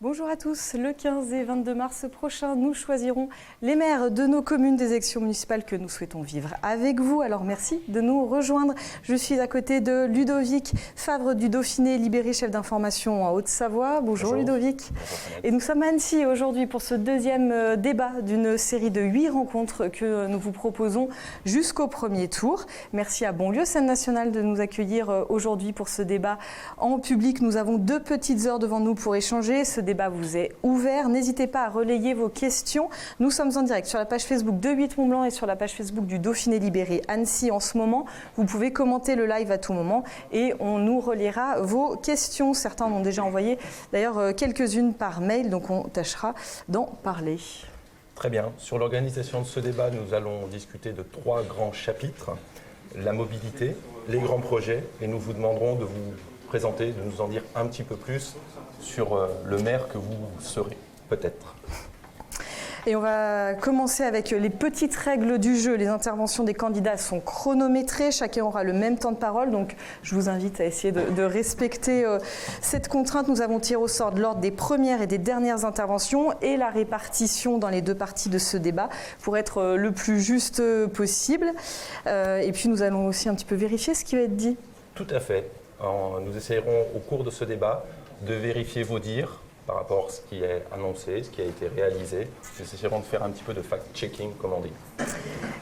Bonjour à tous. Le 15 et 22 mars prochain, nous choisirons les maires de nos communes des élections municipales que nous souhaitons vivre avec vous. Alors merci de nous rejoindre. Je suis à côté de Ludovic Favre du Dauphiné Libéré, chef d'information en Haute-Savoie. Bonjour Ludovic. Bonjour. Et nous sommes à Annecy aujourd'hui pour ce deuxième débat d'une série de 8 rencontres que nous vous proposons jusqu'au premier tour. Merci à Bonlieu Scène Nationale de nous accueillir aujourd'hui pour ce débat en public. Nous avons 2 petites heures devant nous pour échanger. Ce débat vous est ouvert. N'hésitez pas à relayer vos questions. Nous sommes en direct sur la page Facebook de 8 Mont-Blanc et sur la page Facebook du Dauphiné Libéré Annecy en ce moment. Vous pouvez commenter le live à tout moment et on nous reliera vos questions. Certains en ont déjà envoyé d'ailleurs quelques-unes par mail, donc on tâchera d'en parler. Très bien. Sur l'organisation de ce débat, nous allons discuter de 3 grands chapitres. La mobilité, les grands projets, et nous vous demanderons de vous présenter, de nous en dire un petit peu plus sur le maire que vous serez, peut-être. Et on va commencer avec les petites règles du jeu. Les interventions des candidats sont chronométrées. Chacun aura le même temps de parole. Donc, je vous invite à essayer de respecter cette contrainte. Nous avons tiré au sort de l'ordre des premières et des dernières interventions et la répartition dans les 2 parties de ce débat pour être le plus juste possible. Et puis, nous allons aussi un petit peu vérifier ce qui va être dit. Tout à fait. Nous essayerons au cours de ce débat de vérifier vos dires par rapport à ce qui est annoncé, ce qui a été réalisé. Nous essayerons de faire un petit peu de fact-checking, comme on dit.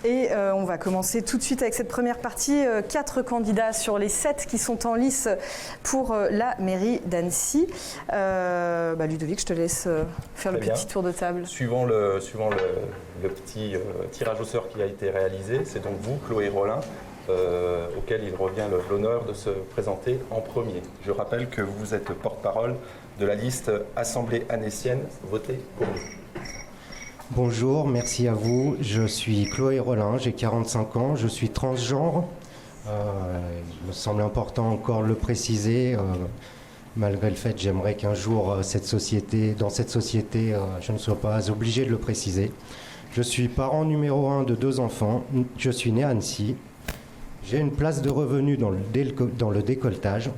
Et on va commencer tout de suite avec cette première partie. 4 candidats sur les 7 qui sont en lice pour la mairie d'Annecy. Ludovic, je te laisse faire le petit tour de table. Suivant le petit tirage au sort qui a été réalisé, c'est donc vous, Chloé Rollin, auquel il revient l'honneur de se présenter en premier. Je rappelle que vous êtes porte-parole de la liste Assemblée annécienne, votez pour nous. Bonjour, merci à vous. Je suis Chloé Rollin, j'ai 45 ans, je suis transgenre. Il me semble important encore de le préciser. Malgré le fait, j'aimerais qu'un jour, dans cette société, je ne sois pas obligé de le préciser. Je suis parent numéro 1 de 2 enfants. Je suis né à Annecy. J'ai une place de revenu dans le décolletage.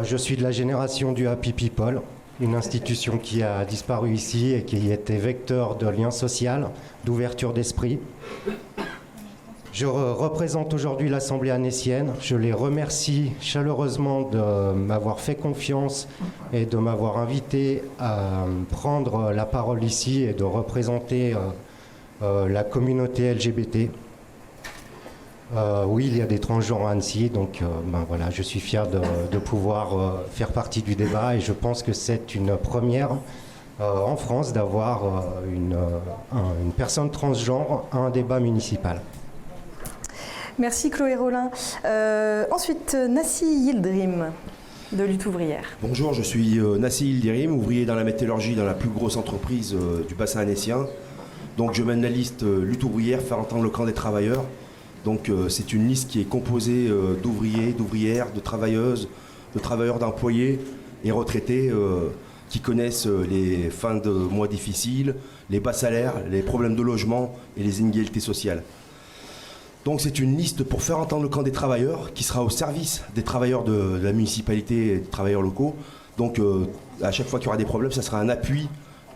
Je suis de la génération du Happy People, une institution qui a disparu ici et qui était vecteur de lien social, d'ouverture d'esprit. Je représente aujourd'hui l'Assemblée annécienne. Je les remercie chaleureusement de m'avoir fait confiance et de m'avoir invité à prendre la parole ici et de représenter la communauté LGBT. Oui, il y a des transgenres à Annecy, donc voilà, je suis fier de pouvoir faire partie du débat et je pense que c'est une première en France d'avoir une personne transgenre à un débat municipal. Merci Chloé Rollin. Ensuite, Nassi Yildirim de Lutte ouvrière. Bonjour, je suis Nassi Yildirim, ouvrier dans la métallurgie dans la plus grosse entreprise du bassin annécien. Donc je mène la liste Lutte ouvrière, faire entendre le camp des travailleurs. Donc c'est une liste qui est composée d'ouvriers, d'ouvrières, de travailleuses, de travailleurs d'employés et retraités qui connaissent les fins de mois difficiles, les bas salaires, les problèmes de logement et les inégalités sociales. Donc c'est une liste pour faire entendre le camp des travailleurs qui sera au service des travailleurs de la municipalité et des travailleurs locaux. Donc à chaque fois qu'il y aura des problèmes, ça sera un appui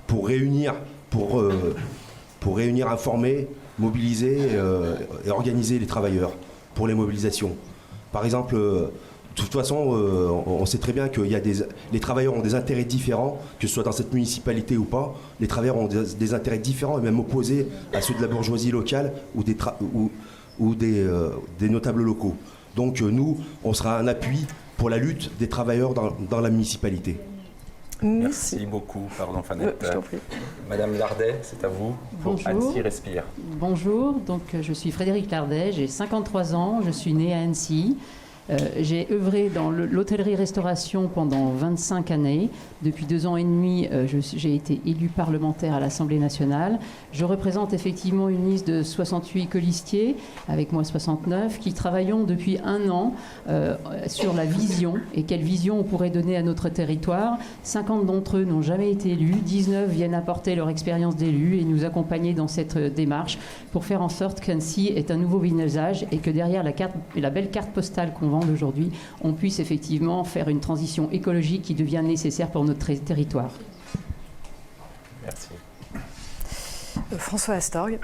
pour réunir, informer, mobiliser et organiser les travailleurs pour les mobilisations. Par exemple, de toute façon, on sait très bien que les travailleurs ont des intérêts différents, que ce soit dans cette municipalité ou pas. Les travailleurs ont des intérêts différents et même opposés à ceux de la bourgeoisie locale ou des notables locaux. Donc nous, on sera un appui pour la lutte des travailleurs dans la municipalité. Merci beaucoup, pardon Fanette. Madame Lardet, c'est à vous. Bonjour. Annecy respire. Bonjour, donc je suis Frédéric Lardet, j'ai 53 ans, je suis née à Annecy. J'ai œuvré dans l'hôtellerie-restauration pendant 25 années. Depuis 2 ans et demi, j'ai été élu parlementaire à l'Assemblée nationale. Je représente effectivement une liste de 68 colistiers, avec moi 69, qui travaillons depuis 1 an sur la vision et quelle vision on pourrait donner à notre territoire. 50 d'entre eux n'ont jamais été élus, 19 viennent apporter leur expérience d'élu et nous accompagner dans cette démarche pour faire en sorte qu'Annecy est un nouveau visage et que derrière la belle carte postale qu'on vend demande aujourd'hui, on puisse effectivement faire une transition écologique qui devient nécessaire pour notre territoire. Merci. François Astorg.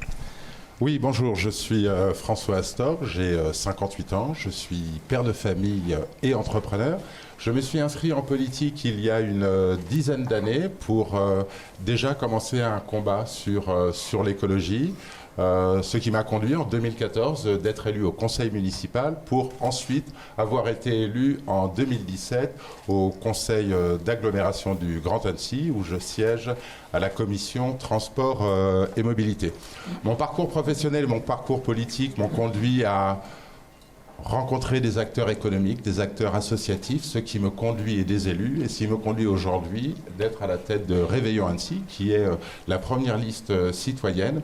Oui, bonjour, je suis François Astorg, j'ai 58 ans, je suis père de famille et entrepreneur. Je me suis inscrit en politique il y a une dizaine d'années pour déjà commencer un combat sur l'écologie, ce qui m'a conduit en 2014 d'être élu au conseil municipal pour ensuite avoir été élu en 2017 au conseil d'agglomération du Grand Annecy où je siège à la commission transport et mobilité. Mon parcours professionnel et mon parcours politique m'ont conduit à rencontrer des acteurs économiques, des acteurs associatifs, ce qui me conduit et des élus, et ce qui me conduit aujourd'hui d'être à la tête de Réveillons Annecy, qui est la première liste citoyenne.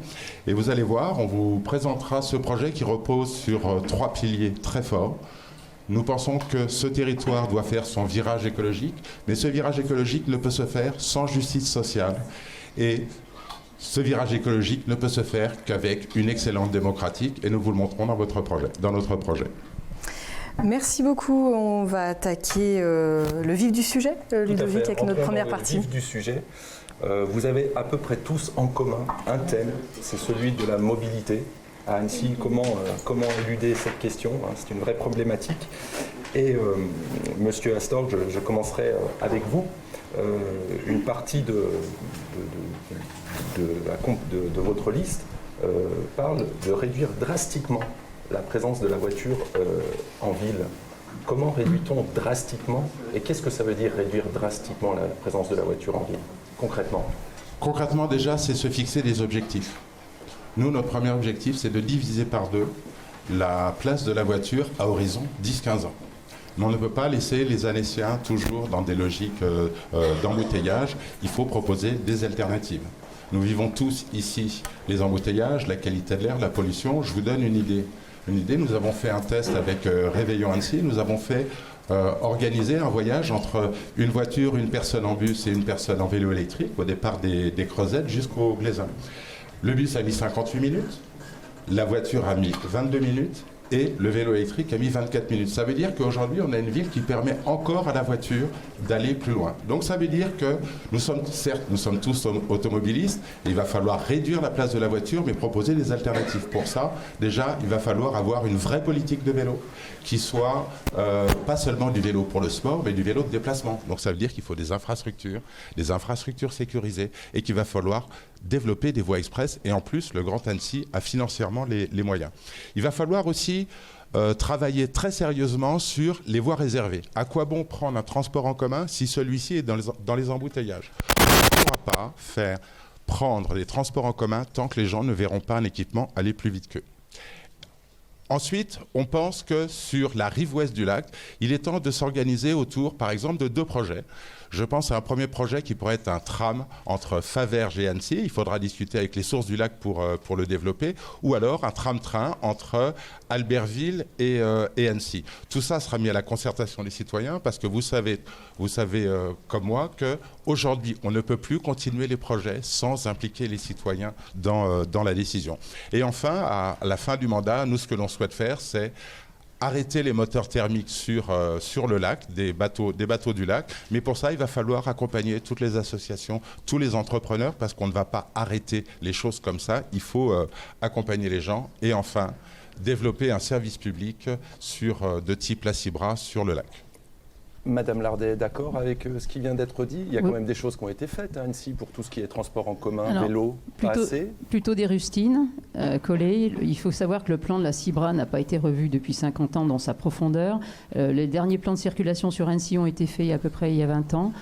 Et vous allez voir, on vous présentera ce projet qui repose sur 3 piliers très forts. Nous pensons que ce territoire doit faire son virage écologique, mais ce virage écologique ne peut se faire sans justice sociale. Et ce virage écologique ne peut se faire qu'avec une excellente démocratique, et nous vous le montrons dans notre projet. Merci beaucoup. On va attaquer le vif du sujet, Ludovic, avec notre première partie. Le vif du sujet. Vous avez à peu près tous en commun un thème, c'est celui de la mobilité. À Annecy, comment éluder cette question, hein, c'est une vraie problématique. Et Monsieur Astorg, je commencerai avec vous. Une partie de votre liste parle de réduire drastiquement la présence de la voiture en ville. Comment réduit-on drastiquement et qu'est-ce que ça veut dire réduire drastiquement la présence de la voiture en ville, concrètement? Concrètement, déjà, c'est se fixer des objectifs. Nous, notre premier objectif, c'est de diviser par 2 la place de la voiture à horizon 10-15 ans. Mais on ne peut pas laisser les Annéciens toujours dans des logiques d'embouteillage. Il faut proposer des alternatives. Nous vivons tous ici les embouteillages, la qualité de l'air, la pollution. Je vous donne une idée. Nous avons fait un test avec Réveillons Annecy. Nous avons fait organiser un voyage entre une voiture, une personne en bus et une personne en vélo électrique au départ des Creusettes jusqu'au Glaisin. Le bus a mis 58 minutes, la voiture a mis 22 minutes et le vélo électrique a mis 24 minutes. Ça veut dire qu'aujourd'hui, on a une ville qui permet encore à la voiture d'aller plus loin. Donc ça veut dire que nous sommes tous automobilistes, et il va falloir réduire la place de la voiture, mais proposer des alternatives. Pour ça, déjà, il va falloir avoir une vraie politique de vélo, qui soit pas seulement du vélo pour le sport, mais du vélo de déplacement. Donc ça veut dire qu'il faut des infrastructures sécurisées, et qu'il va falloir développer des voies express, et en plus, le Grand Annecy a financièrement les moyens. Il va falloir aussi travailler très sérieusement sur les voies réservées. À quoi bon prendre un transport en commun si celui-ci est dans les embouteillages? On ne pourra pas faire prendre les transports en commun tant que les gens ne verront pas un équipement aller plus vite qu'eux. Ensuite, on pense que sur la rive ouest du lac, il est temps de s'organiser autour, par exemple, de 2 projets. Je pense à un premier projet qui pourrait être un tram entre Faverges et Annecy. Il faudra discuter avec les sources du lac pour le développer. Ou alors un tram-train entre Albertville et Annecy. Tout ça sera mis à la concertation des citoyens parce que vous savez comme moi qu'aujourd'hui, on ne peut plus continuer les projets sans impliquer les citoyens dans la décision. Et enfin, à la fin du mandat, nous, ce que l'on souhaite faire, c'est arrêter les moteurs thermiques sur le lac, des bateaux du lac. Mais pour ça, il va falloir accompagner toutes les associations, tous les entrepreneurs, parce qu'on ne va pas arrêter les choses comme ça. Il faut accompagner les gens. Et enfin, développer un service public de type La Cibra sur le lac. Madame Lardet, d'accord avec ce qui vient d'être dit? Il y a quand même des choses qui ont été faites à Annecy pour tout ce qui est transport en commun, vélo, pas assez? Plutôt des rustines collées. Il faut savoir que le plan de la Cibra n'a pas été revu depuis 50 ans dans sa profondeur. Les derniers plans de circulation sur Annecy ont été faits à peu près il y a 20 ans.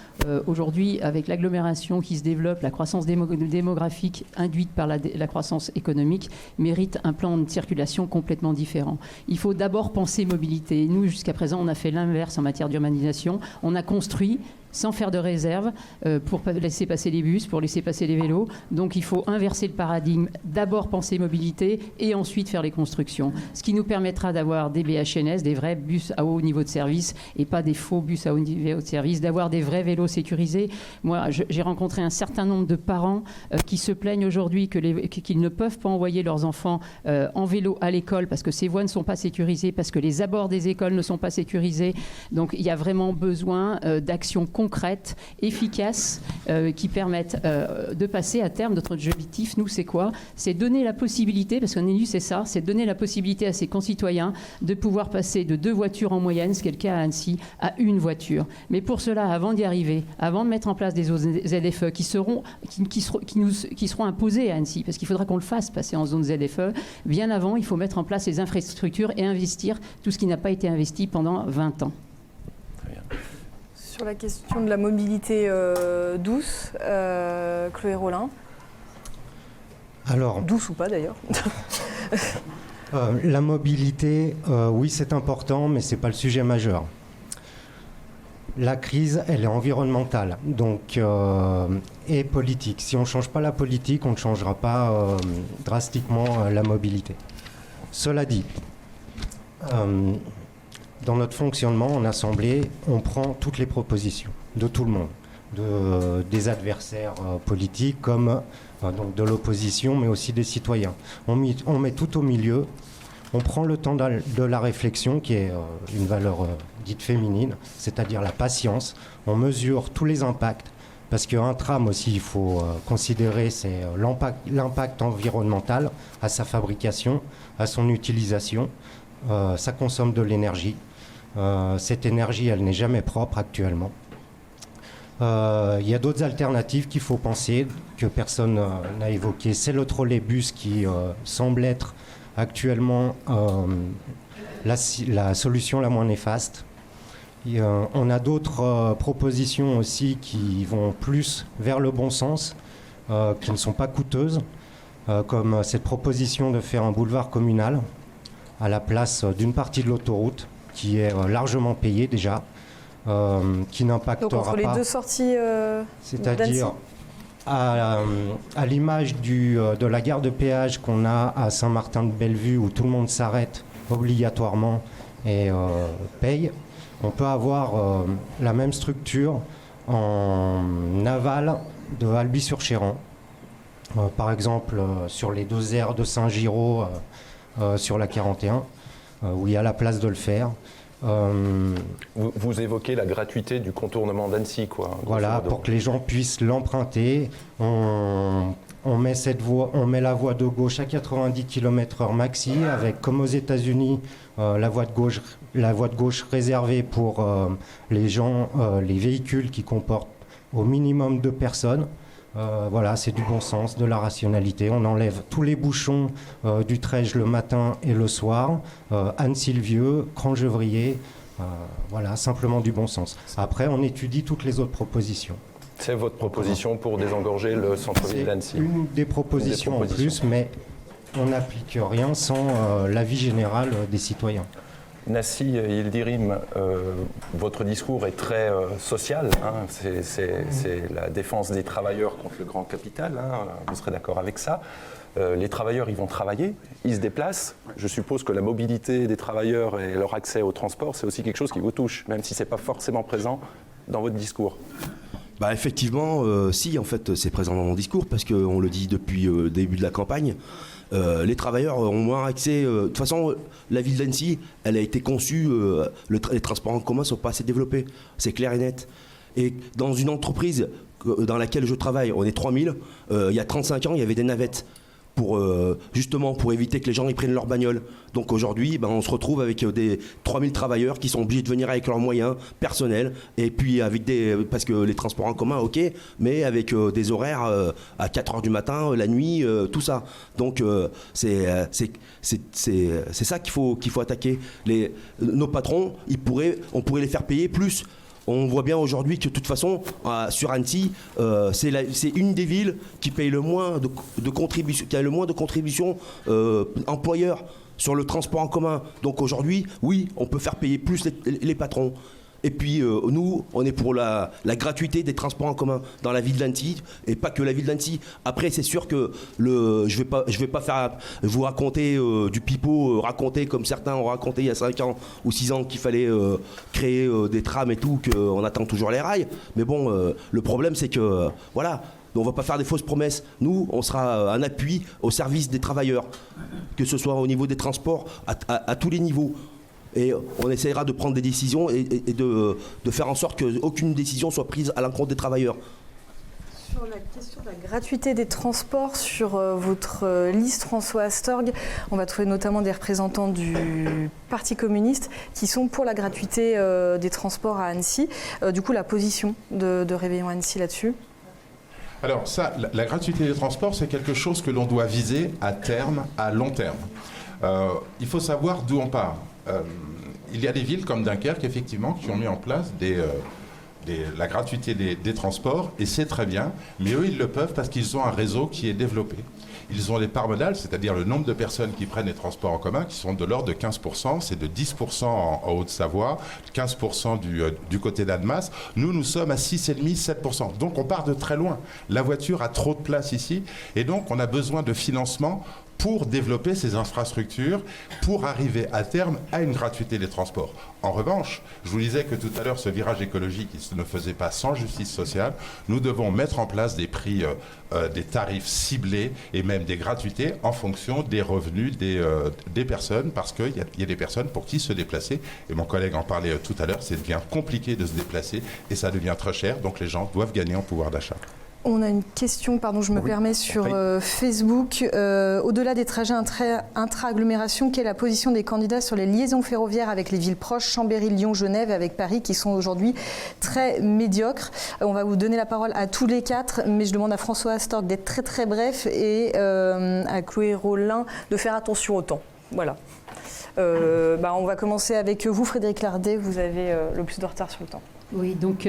Aujourd'hui, avec l'agglomération qui se développe, la croissance démographique induite par la croissance économique mérite un plan de circulation complètement différent. Il faut d'abord penser mobilité. Nous, jusqu'à présent, on a fait l'inverse en matière d'urbanisation. On a construit sans faire de réserve pour laisser passer les bus, pour laisser passer les vélos. Donc il faut inverser le paradigme, d'abord penser mobilité et ensuite faire les constructions. Ce qui nous permettra d'avoir des BHNS, des vrais bus à haut niveau de service et pas des faux bus à haut niveau de service, d'avoir des vrais vélos sécurisés. Moi, j'ai rencontré un certain nombre de parents qui se plaignent aujourd'hui qu'ils ne peuvent pas envoyer leurs enfants en vélo à l'école parce que ces voies ne sont pas sécurisées, parce que les abords des écoles ne sont pas sécurisés. Donc il y a vraiment besoin d'actions concrètes, efficaces, qui permettent de passer à terme. Notre objectif, nous, c'est quoi? C'est donner la possibilité, parce qu'un élu, c'est ça, c'est donner la possibilité à ses concitoyens de pouvoir passer de 2 voitures en moyenne, ce qui est le cas à Annecy, à 1 voiture. Mais pour cela, avant d'y arriver, avant de mettre en place des ZFE qui seront imposés à Annecy, parce qu'il faudra qu'on le fasse passer en zone ZFE, bien avant, il faut mettre en place les infrastructures et investir tout ce qui n'a pas été investi pendant 20 ans. Sur la question de la mobilité douce, Chloé Rollin. Alors, douce ou pas d'ailleurs. La mobilité, oui, c'est important, mais ce n'est pas le sujet majeur. La crise, elle est environnementale donc, et politique. Si on ne change pas la politique, on ne changera pas drastiquement la mobilité. Cela dit, dans notre fonctionnement en Assemblée, on prend toutes les propositions de tout le monde, des adversaires politiques comme donc de l'opposition, mais aussi des citoyens. On met tout au milieu. On prend le temps de la réflexion, qui est une valeur dite féminine, c'est-à-dire la patience. On mesure tous les impacts, parce qu'un tram aussi, il faut considérer, c'est l'impact environnemental à sa fabrication, à son utilisation. Ça consomme de l'énergie. Cette énergie, elle n'est jamais propre actuellement. Il y a d'autres alternatives qu'il faut penser, que personne n'a évoquées. C'est le trolleybus qui semble être actuellement la solution la moins néfaste. On a d'autres propositions aussi qui vont plus vers le bon sens, qui ne sont pas coûteuses, comme cette proposition de faire un boulevard communal à la place d'une partie de l'autoroute, qui est largement payée déjà, qui n'impactera pas. Donc entre les 2 sorties c'est-à-dire à l'image de la gare de péage qu'on a à Saint-Martin-de-Bellevue, où tout le monde s'arrête obligatoirement et paye, on peut avoir la même structure en aval de Albi-sur-Chéran. Par exemple, sur les 2 aires de Saint-Giraud, sur la 41, où il y a la place de le faire. Vous évoquez la gratuité du contournement d'Annecy, quoi. Voilà, pour que les gens puissent l'emprunter. On met la voie de gauche à 90 km/h maxi, avec, comme aux États-Unis, la voie de gauche réservée pour les véhicules qui comportent au minimum 2 personnes. Voilà, c'est du bon sens, de la rationalité. On enlève tous les bouchons du Trège le matin et le soir, Annecy-le-Vieux, Crangevrier, voilà, simplement du bon sens. Après, on étudie toutes les autres propositions. C'est votre proposition pour désengorger le centre-ville d'Annecy? Une des propositions en plus, mais on n'applique rien sans l'avis général des citoyens. Nassi Yildirim, votre discours est très social, hein, c'est la défense des travailleurs contre le grand capital, hein, vous serez d'accord avec ça. Les travailleurs, ils vont travailler, ils se déplacent. Je suppose que la mobilité des travailleurs et leur accès au transport, c'est aussi quelque chose qui vous touche, même si ce n'est pas forcément présent dans votre discours. Bah effectivement, si, en fait, c'est présent dans mon discours, parce qu'on le dit depuis le début de la campagne. Les travailleurs ont moins accès. De toute façon, la ville d'Annecy, elle a été conçue, les transports en commun ne sont pas assez développés. C'est clair et net. Et dans une entreprise dans laquelle je travaille, on est 3000, il y a 35 ans, il y avait des navettes. Justement pour éviter que les gens y prennent leur bagnole. Donc aujourd'hui, on se retrouve avec des 3000 travailleurs qui sont obligés de venir avec leurs moyens personnels et puis parce que les transports en commun, ok, mais avec des horaires à 4h du matin, la nuit, tout ça. Donc c'est ça qu'il faut attaquer. Nos patrons, on pourrait les faire payer plus. On voit bien aujourd'hui que de toute façon, sur Annecy, c'est une des villes qui paye le moins de contributions, qui a le moins de contributions employeurs sur le transport en commun. Donc aujourd'hui, oui, on peut faire payer plus les patrons. Et puis nous, on est pour la gratuité des transports en commun dans la ville d'Annecy, et pas que la ville d'Annecy. Après, c'est sûr que je vais pas faire vous raconter du pipeau, raconter comme certains ont raconté il y a 5 ans ou 6 ans qu'il fallait créer des trams et tout, qu'on attend toujours les rails. Mais bon, le problème c'est que voilà. On ne va pas faire des fausses promesses. Nous, on sera un appui au service des travailleurs, que ce soit au niveau des transports, à tous les niveaux. Et on essaiera de prendre des décisions et de faire en sorte qu'aucune décision soit prise à l'encontre des travailleurs. Sur la question de la gratuité des transports, sur votre liste François Astorg, on va trouver notamment des représentants du Parti communiste qui sont pour la gratuité des transports à Annecy. Du coup, la position de Réveillons Annecy là-dessus? Alors ça, la gratuité des transports, c'est quelque chose que l'on doit viser à terme, à long terme. Il faut savoir d'où on part. Il y a des villes comme Dunkerque, effectivement, qui ont mis en place la gratuité des transports, et c'est très bien, mais eux, ils le peuvent parce qu'ils ont un réseau qui est développé. Ils ont des parts modales, c'est-à-dire le nombre de personnes qui prennent les transports en commun, qui sont de l'ordre de 15%, c'est de 10% en Haute-Savoie, 15% du côté d'Annemasse. Nous sommes à 6,5%, 7%. Donc on part de très loin. La voiture a trop de place ici, et donc on a besoin de financement pour développer ces infrastructures, pour arriver à terme à une gratuité des transports. En revanche, je vous disais que tout à l'heure, ce virage écologique, il ne faisait pas sans justice sociale. Nous devons mettre en place des prix, des tarifs ciblés et même des gratuités en fonction des revenus des personnes, parce qu'il y a des personnes pour qui se déplacer, et mon collègue en parlait tout à l'heure, c'est devient compliqué de se déplacer et ça devient très cher, donc les gens doivent gagner en pouvoir d'achat. On a une question, pardon, je me permets, sur Facebook. Au-delà des trajets intra-agglomération, quelle est la position des candidats sur les liaisons ferroviaires avec les villes proches, Chambéry, Lyon, Genève, avec Paris, qui sont aujourd'hui très médiocres? On va vous donner la parole à tous les quatre, mais je demande à François Astorg d'être très très bref et à Chloé Rollin de faire attention au temps. Voilà. On va commencer avec vous, Frédéric Lardet, vous avez le plus de retard sur le temps. Oui, donc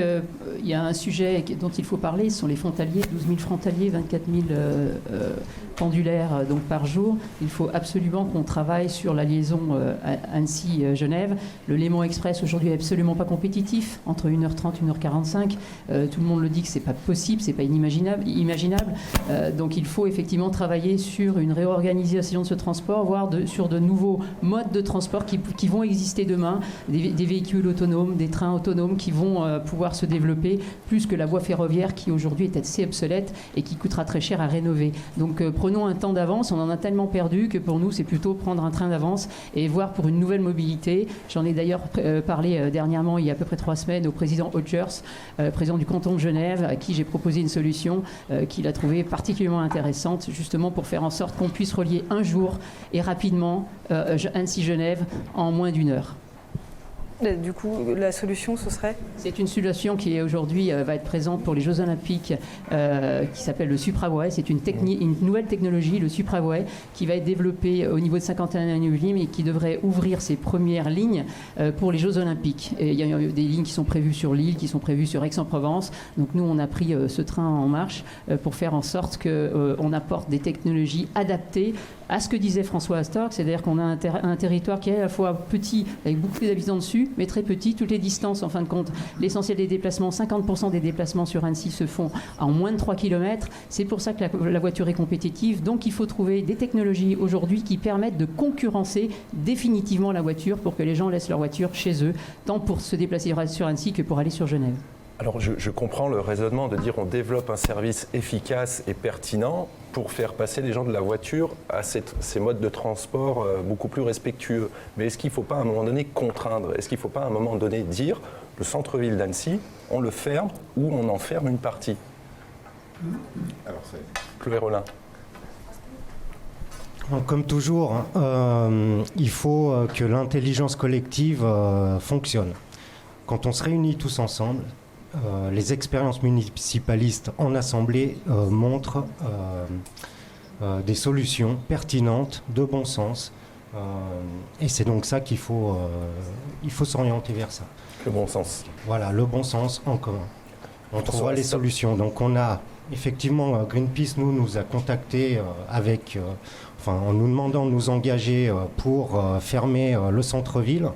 il y a un sujet dont il faut parler, ce sont les frontaliers, 12 000 frontaliers, 24 000 pendulaires donc par jour. Il faut absolument qu'on travaille sur la liaison Annecy-Genève. Le Léman Express aujourd'hui est absolument pas compétitif, entre 1h30 et 1h45. Tout le monde le dit que c'est pas possible, c'est pas imaginable. Donc il faut effectivement travailler sur une réorganisation de ce transport, voire sur de nouveaux modes de transport qui vont exister demain, des véhicules autonomes, des trains autonomes qui vont pouvoir se développer, plus que la voie ferroviaire qui aujourd'hui est assez obsolète et qui coûtera très cher à rénover. Donc prenons un temps d'avance, on en a tellement perdu que pour nous c'est plutôt prendre un train d'avance et voir pour une nouvelle mobilité. J'en ai d'ailleurs parlé dernièrement, il y a à peu près 3 semaines, au président Hodgers, président du canton de Genève, à qui j'ai proposé une solution qu'il a trouvée particulièrement intéressante, justement pour faire en sorte qu'on puisse relier un jour et rapidement Annecy-Genève en moins d'1 heure. Du coup, la solution, ce serait ? C'est une solution qui aujourd'hui va être présente pour les Jeux Olympiques, qui s'appelle le Supravway. C'est une nouvelle technologie, le Supravway, qui va être développée au niveau de 51 Nullim et qui devrait ouvrir ses premières lignes pour les Jeux Olympiques. Et il y a des lignes qui sont prévues sur Lille, qui sont prévues sur Aix-en-Provence. Donc nous, on a pris ce train en marche pour faire en sorte qu'on apporte des technologies adaptées à ce que disait François Astorg, c'est-à-dire qu'on a un territoire qui est à la fois petit, avec beaucoup d'habitants dessus, mais très petit. Toutes les distances, en fin de compte, l'essentiel des déplacements, 50% des déplacements sur Annecy se font en moins de 3 km. C'est pour ça que la voiture est compétitive. Donc il faut trouver des technologies aujourd'hui qui permettent de concurrencer définitivement la voiture pour que les gens laissent leur voiture chez eux, tant pour se déplacer sur Annecy que pour aller sur Genève. Alors je comprends le raisonnement de dire on développe un service efficace et pertinent pour faire passer les gens de la voiture à ces modes de transport beaucoup plus respectueux. Mais est-ce qu'il ne faut pas à un moment donné contraindre? Est-ce qu'il ne faut pas à un moment donné dire le centre-ville d'Annecy, on le ferme ou on en ferme une partie? Alors c'est Chloé Rollin. Comme toujours, il faut que l'intelligence collective fonctionne. Quand on se réunit tous ensemble, les expériences municipalistes en assemblée montrent des solutions pertinentes, de bon sens. Et c'est donc ça qu'il faut s'orienter vers ça. Le bon sens. Voilà, le bon sens en commun. On trouvera les solutions. Donc on a effectivement, Greenpeace nous a contactés en nous demandant de nous engager pour fermer le centre-ville.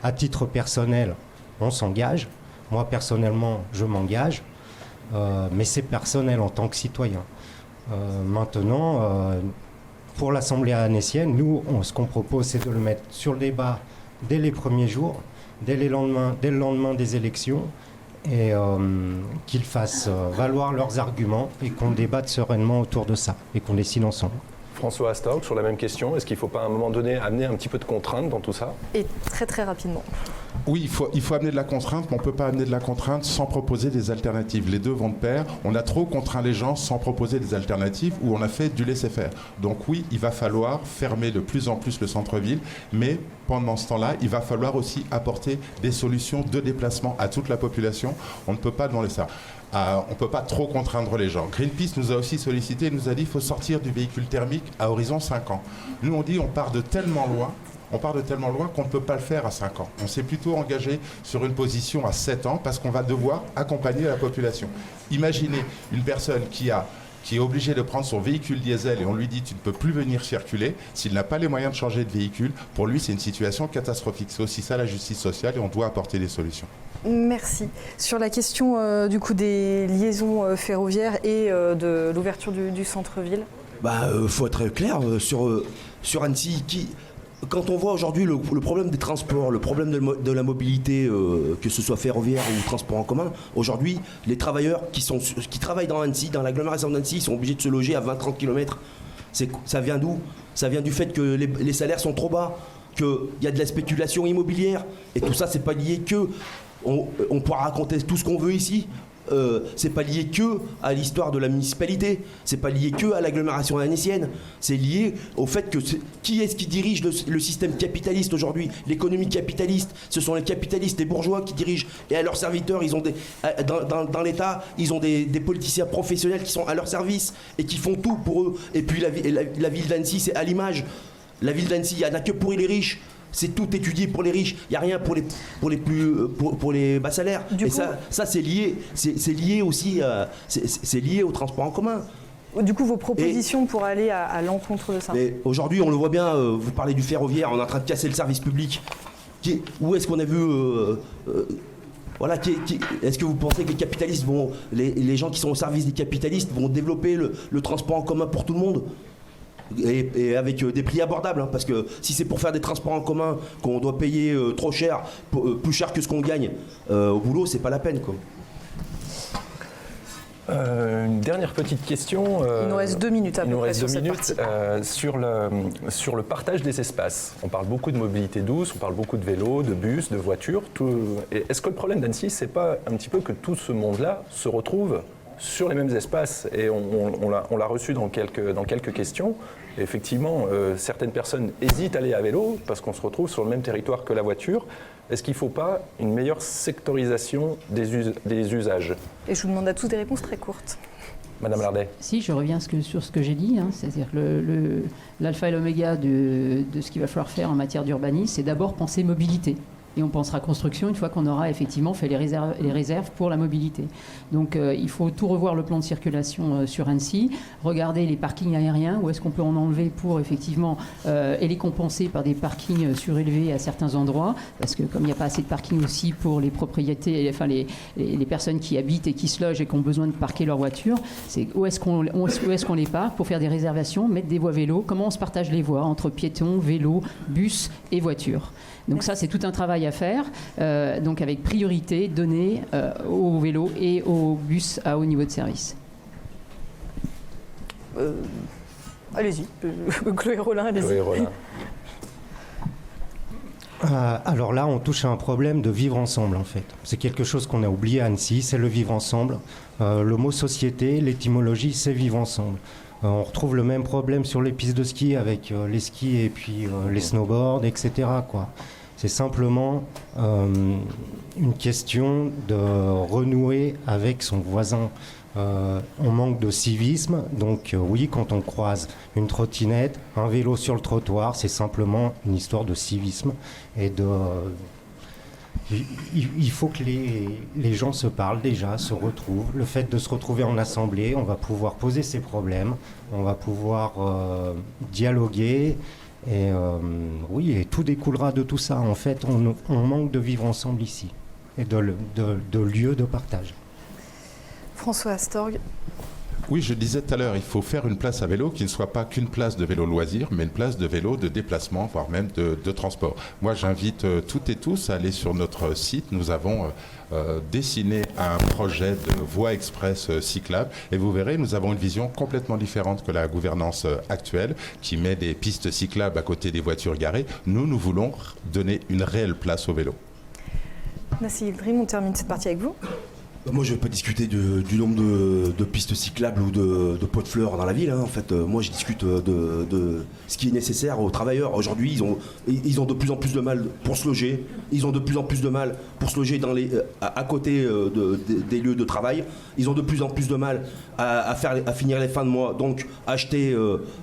à titre personnel, on s'engage. Moi, personnellement, je m'engage. Mais c'est personnel en tant que citoyen. Maintenant, pour l'Assemblée annécienne, nous, ce qu'on propose, c'est de le mettre sur le débat dès les premiers jours, dès le lendemain des élections, et qu'ils fassent valoir leurs arguments et qu'on débatte sereinement autour de ça et qu'on décide ensemble. François Astorg, sur la même question, est-ce qu'il ne faut pas à un moment donné amener un petit peu de contrainte dans tout ça? Et très très rapidement. Oui, il faut amener de la contrainte, mais on ne peut pas amener de la contrainte sans proposer des alternatives. Les deux vont de pair. On a trop contraint les gens sans proposer des alternatives ou on a fait du laisser-faire. Donc oui, il va falloir fermer de plus en plus le centre-ville, mais pendant ce temps-là, il va falloir aussi apporter des solutions de déplacement à toute la population. On ne peut pas demander ça. On ne peut pas trop contraindre les gens. Greenpeace nous a aussi sollicité, nous a dit qu'il faut sortir du véhicule thermique à horizon 5 ans. Nous, on dit on part de tellement loin qu'on ne peut pas le faire à 5 ans. On s'est plutôt engagé sur une position à 7 ans parce qu'on va devoir accompagner la population. Imaginez une personne qui est obligé de prendre son véhicule diesel et on lui dit tu ne peux plus venir circuler, s'il n'a pas les moyens de changer de véhicule, pour lui c'est une situation catastrophique. C'est aussi ça la justice sociale et on doit apporter des solutions. Merci. Sur la question du coup des liaisons ferroviaires et de l'ouverture du centre-ville. Faut être clair sur Annecy. Quand on voit aujourd'hui le problème des transports, le problème de la mobilité, que ce soit ferroviaire ou transport en commun, aujourd'hui, les travailleurs qui travaillent dans Annecy, dans l'agglomération d'Annecy, sont obligés de se loger à 20-30 km. Ça vient d'où? Ça vient du fait que les salaires sont trop bas, qu'il y a de la spéculation immobilière. Et tout ça, c'est pas lié que... On pourra raconter tout ce qu'on veut ici. C'est pas lié que à l'histoire de la municipalité, c'est pas lié que à l'agglomération annécienne, c'est lié au fait que qui est-ce qui dirige le système capitaliste aujourd'hui? L'économie capitaliste, ce sont les capitalistes, les bourgeois qui dirigent, et à leurs serviteurs, ils ont dans l'État, ils ont des politiciens professionnels qui sont à leur service et qui font tout pour eux. Et puis la ville d'Annecy, c'est à l'image. La ville d'Annecy, il n'y en a que pour les riches. C'est tout étudié pour les riches. Il n'y a rien pour les bas salaires. Et ça c'est lié aussi, c'est lié au transport en commun. Du coup, vos propositions pour aller à l'encontre de ça. Mais aujourd'hui, on le voit bien. Vous parlez du ferroviaire. On est en train de casser le service public. Où est-ce qu'on a vu est-ce que vous pensez que les capitalistes les gens qui sont au service des capitalistes vont développer le transport en commun pour tout le monde? Et avec des prix abordables, parce que si c'est pour faire des transports en commun qu'on doit payer trop cher, plus cher que ce qu'on gagne au boulot, c'est pas la peine, quoi. Une dernière petite question. Il nous reste 2 minutes à peu près sur cette partie. Sur le partage des espaces. On parle beaucoup de mobilité douce, on parle beaucoup de vélos, de bus, de voitures. Est-ce que le problème d'Annecy, c'est pas un petit peu que tout ce monde-là se retrouve sur les mêmes espaces? Et on l'a reçu dans quelques questions. Et effectivement, certaines personnes hésitent à aller à vélo parce qu'on se retrouve sur le même territoire que la voiture. Est-ce qu'il ne faut pas une meilleure sectorisation des usages? Et je vous demande à tous des réponses très courtes. Madame Lardet. Si, je reviens sur ce que j'ai dit, c'est-à-dire l'alpha et l'oméga de ce qu'il va falloir faire en matière d'urbanisme, c'est d'abord penser mobilité. Et on pensera construction une fois qu'on aura effectivement fait les réserves pour la mobilité. Donc il faut tout revoir le plan de circulation sur Annecy, regarder les parkings aériens, où est-ce qu'on peut en enlever pour effectivement et les compenser par des parkings surélevés à certains endroits, parce que comme il n'y a pas assez de parking aussi pour les propriétés, enfin les personnes qui habitent et qui se logent et qui ont besoin de parquer leur voiture, c'est où est-ce qu'on les parque pour faire des réservations, mettre des voies vélos, comment on se partage les voies entre piétons, vélos, bus et voitures. Donc ça, c'est tout un travail à faire, donc avec priorité donnée aux vélos et aux bus à haut niveau de service. Allez-y, Chloé Rollin, allez-y. Chloé Rollin. Alors là, on touche à un problème de vivre ensemble, en fait. C'est quelque chose qu'on a oublié à Annecy, c'est le vivre ensemble. Le mot société, l'étymologie, c'est vivre ensemble. On retrouve le même problème sur les pistes de ski avec les skis et puis les snowboards, etc., quoi. C'est simplement une question de renouer avec son voisin. On manque de civisme, donc oui, quand on croise une trottinette, un vélo sur le trottoir, c'est simplement une histoire de civisme et de... Il faut que les gens se parlent déjà, se retrouvent. Le fait de se retrouver en assemblée, on va pouvoir poser ses problèmes, on va pouvoir dialoguer Et oui, et tout découlera de tout ça. En fait, on manque de vivre ensemble ici et de lieux de partage. François Astorg. Oui, je disais tout à l'heure, il faut faire une place à vélo qui ne soit pas qu'une place de vélo loisir, mais une place de vélo de déplacement, voire même de transport. Moi, j'invite toutes et tous à aller sur notre site. Nous avons dessiné un projet de voie express cyclable et vous verrez, nous avons une vision complètement différente que la gouvernance actuelle qui met des pistes cyclables à côté des voitures garées. Nous voulons donner une réelle place au vélo. Nassi Yildirim, on termine cette partie avec vous. Moi, je ne vais pas discuter du nombre de pistes cyclables ou de pots de fleurs dans la ville. En fait, moi, je discute de ce qui est nécessaire aux travailleurs. Aujourd'hui, ils ont de plus en plus de mal pour se loger. Ils ont de plus en plus de mal pour se loger à côté des lieux de travail. Ils ont de plus en plus de mal à finir les fins de mois. Donc, acheter,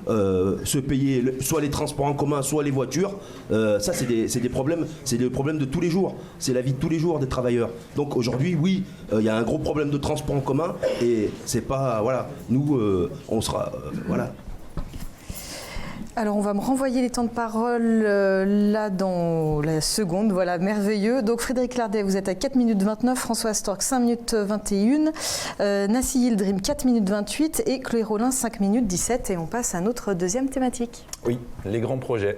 se payer soit les transports en commun, soit les voitures. Ça, c'est des problèmes. C'est des problèmes de tous les jours. C'est la vie de tous les jours des travailleurs. Donc, aujourd'hui, oui, il y a un gros problème de transport en commun et c'est pas, voilà, nous on sera, voilà. Alors on va me renvoyer les temps de parole là dans la seconde, voilà, merveilleux. Donc Frédéric Lardet, vous êtes à 4 minutes 29, François Astorg 5 minutes 21, Nassi Yildirim 4 minutes 28 et Chloé Rolin 5 minutes 17 et on passe à notre deuxième thématique. Oui, les grands projets,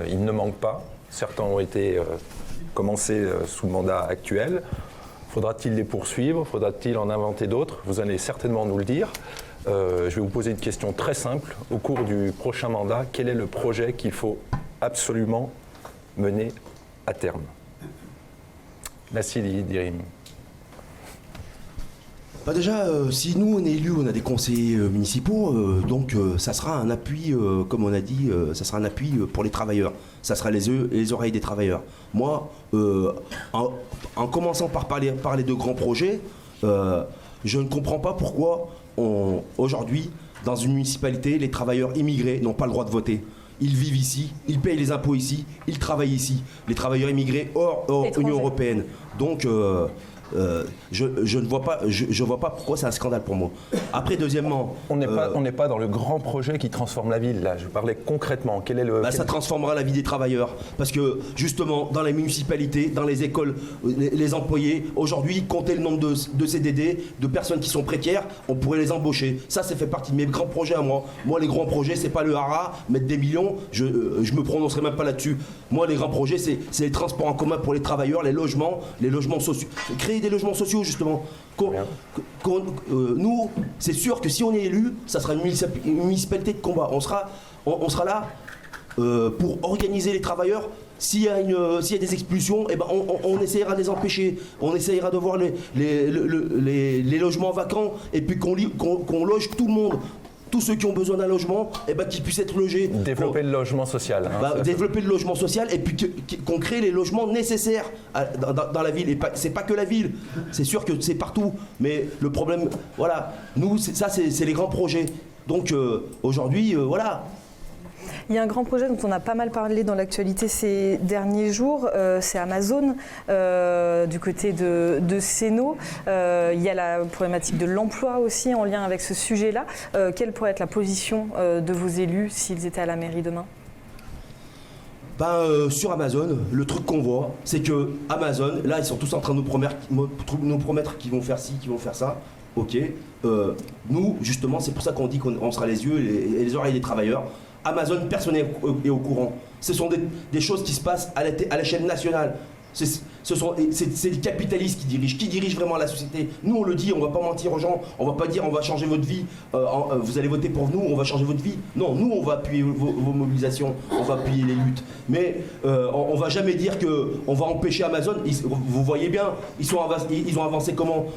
ils ne manquent pas. Certains ont été commencés sous le mandat actuel. Faudra-t-il les poursuivre? Faudra-t-il en inventer d'autres? Vous allez certainement nous le dire. Je vais vous poser une question très simple. Au cours du prochain mandat, quel est le projet qu'il faut absolument mener à terme? Nassi Yildirim. Déjà, si nous on est élus, on a des conseillers municipaux, donc ça sera un appui, comme on a dit, ça sera un appui pour les travailleurs. Ça sera les oreilles des travailleurs. Moi, en commençant par parler de grands projets, je ne comprends pas pourquoi aujourd'hui, dans une municipalité, les travailleurs immigrés n'ont pas le droit de voter. Ils vivent ici, ils payent les impôts ici, ils travaillent ici. Les travailleurs immigrés hors Union européenne. Donc je ne vois pas, je vois pas pourquoi c'est un scandale pour moi. Après, deuxièmement, on n'est pas dans le grand projet qui transforme la ville. Là, je parlais concrètement. Quel est le ça transformera la vie des travailleurs, parce que justement, dans les municipalités, dans les écoles, les employés, aujourd'hui, compter le nombre de CDD, de personnes qui sont précaires, on pourrait les embaucher. Ça fait partie de mes grands projets à moi. Moi, les grands projets, c'est pas le hara, mettre des millions. Je me prononcerai même pas là-dessus. Moi, les grands projets, c'est les transports en commun pour les travailleurs, les logements sociaux. Créer des logements sociaux, justement. Nous, c'est sûr que si on est élu, ça sera une municipalité de combat. On sera là pour organiser les travailleurs. S'il y a des expulsions, eh ben on essaiera de les empêcher. On essaiera de voir les logements vacants et puis qu'on loge tout le monde. Tous ceux qui ont besoin d'un logement, qu'ils puissent être logés. Développer le logement social. Développer le logement social et puis qu'on crée les logements nécessaires dans la ville. Et c'est pas que la ville, c'est sûr que c'est partout. Mais le problème, voilà, nous, c'est les grands projets. Donc aujourd'hui, voilà. Il y a un grand projet dont on a pas mal parlé dans l'actualité ces derniers jours, c'est Amazon, du côté de Sénaux. Il y a la problématique de l'emploi aussi en lien avec ce sujet-là. Quelle pourrait être la position de vos élus s'ils étaient à la mairie demain ? Sur Amazon, le truc qu'on voit, c'est que Amazon, là, ils sont tous en train de nous promettre qu'ils vont faire ci, qu'ils vont faire ça. Ok. Nous, justement, c'est pour ça qu'on dit qu'on sera les yeux et les oreilles des travailleurs. Amazon, personne n'est au courant. Ce sont des choses qui se passent à l'échelle nationale. C'est les capitalistes qui dirigent vraiment la société. Nous, on le dit, on ne va pas mentir aux gens, on ne va pas dire on va changer votre vie, vous allez voter pour nous, on va changer votre vie. Non, nous, on va appuyer vos mobilisations, on va appuyer les luttes. Mais on ne va jamais dire qu'on va empêcher Amazon. Vous voyez bien, ils ont avancé comment ?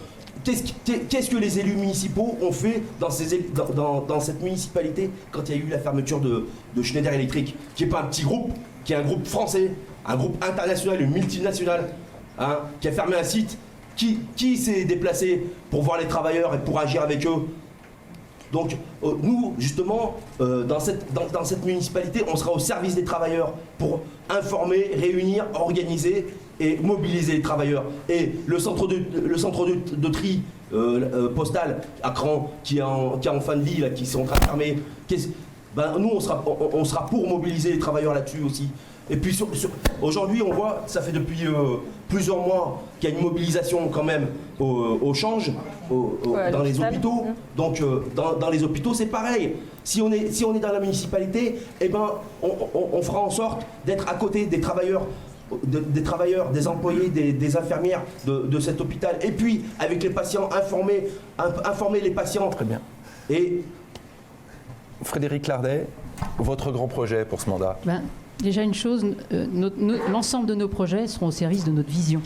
Qu'est-ce que les élus municipaux ont fait dans cette municipalité quand il y a eu la fermeture de Schneider Electric, qui n'est pas un petit groupe, qui est un groupe français, un groupe international, une multinationale, qui a fermé un site, qui s'est déplacé pour voir les travailleurs et pour agir avec eux. Donc nous, justement, dans cette municipalité, on sera au service des travailleurs pour informer, réunir, organiser et mobiliser les travailleurs. Et le centre de tri postal à Cran, qui est en fin de vie, là, qui sont en train de fermer, ben, nous, on sera pour mobiliser les travailleurs là-dessus aussi. Et puis aujourd'hui, on voit, ça fait depuis plusieurs mois qu'il y a une mobilisation quand même au change dans les hôpitaux. Donc dans les hôpitaux, c'est pareil. Si on est dans la municipalité, eh ben, on fera en sorte d'être à côté des travailleurs, des employés, des infirmières de cet hôpital. Et puis, avec les patients, informer les patients. Très bien. Et Frédéric Lardet, votre grand projet pour ce mandat? Déjà une chose, l'ensemble de nos projets seront au service de notre vision.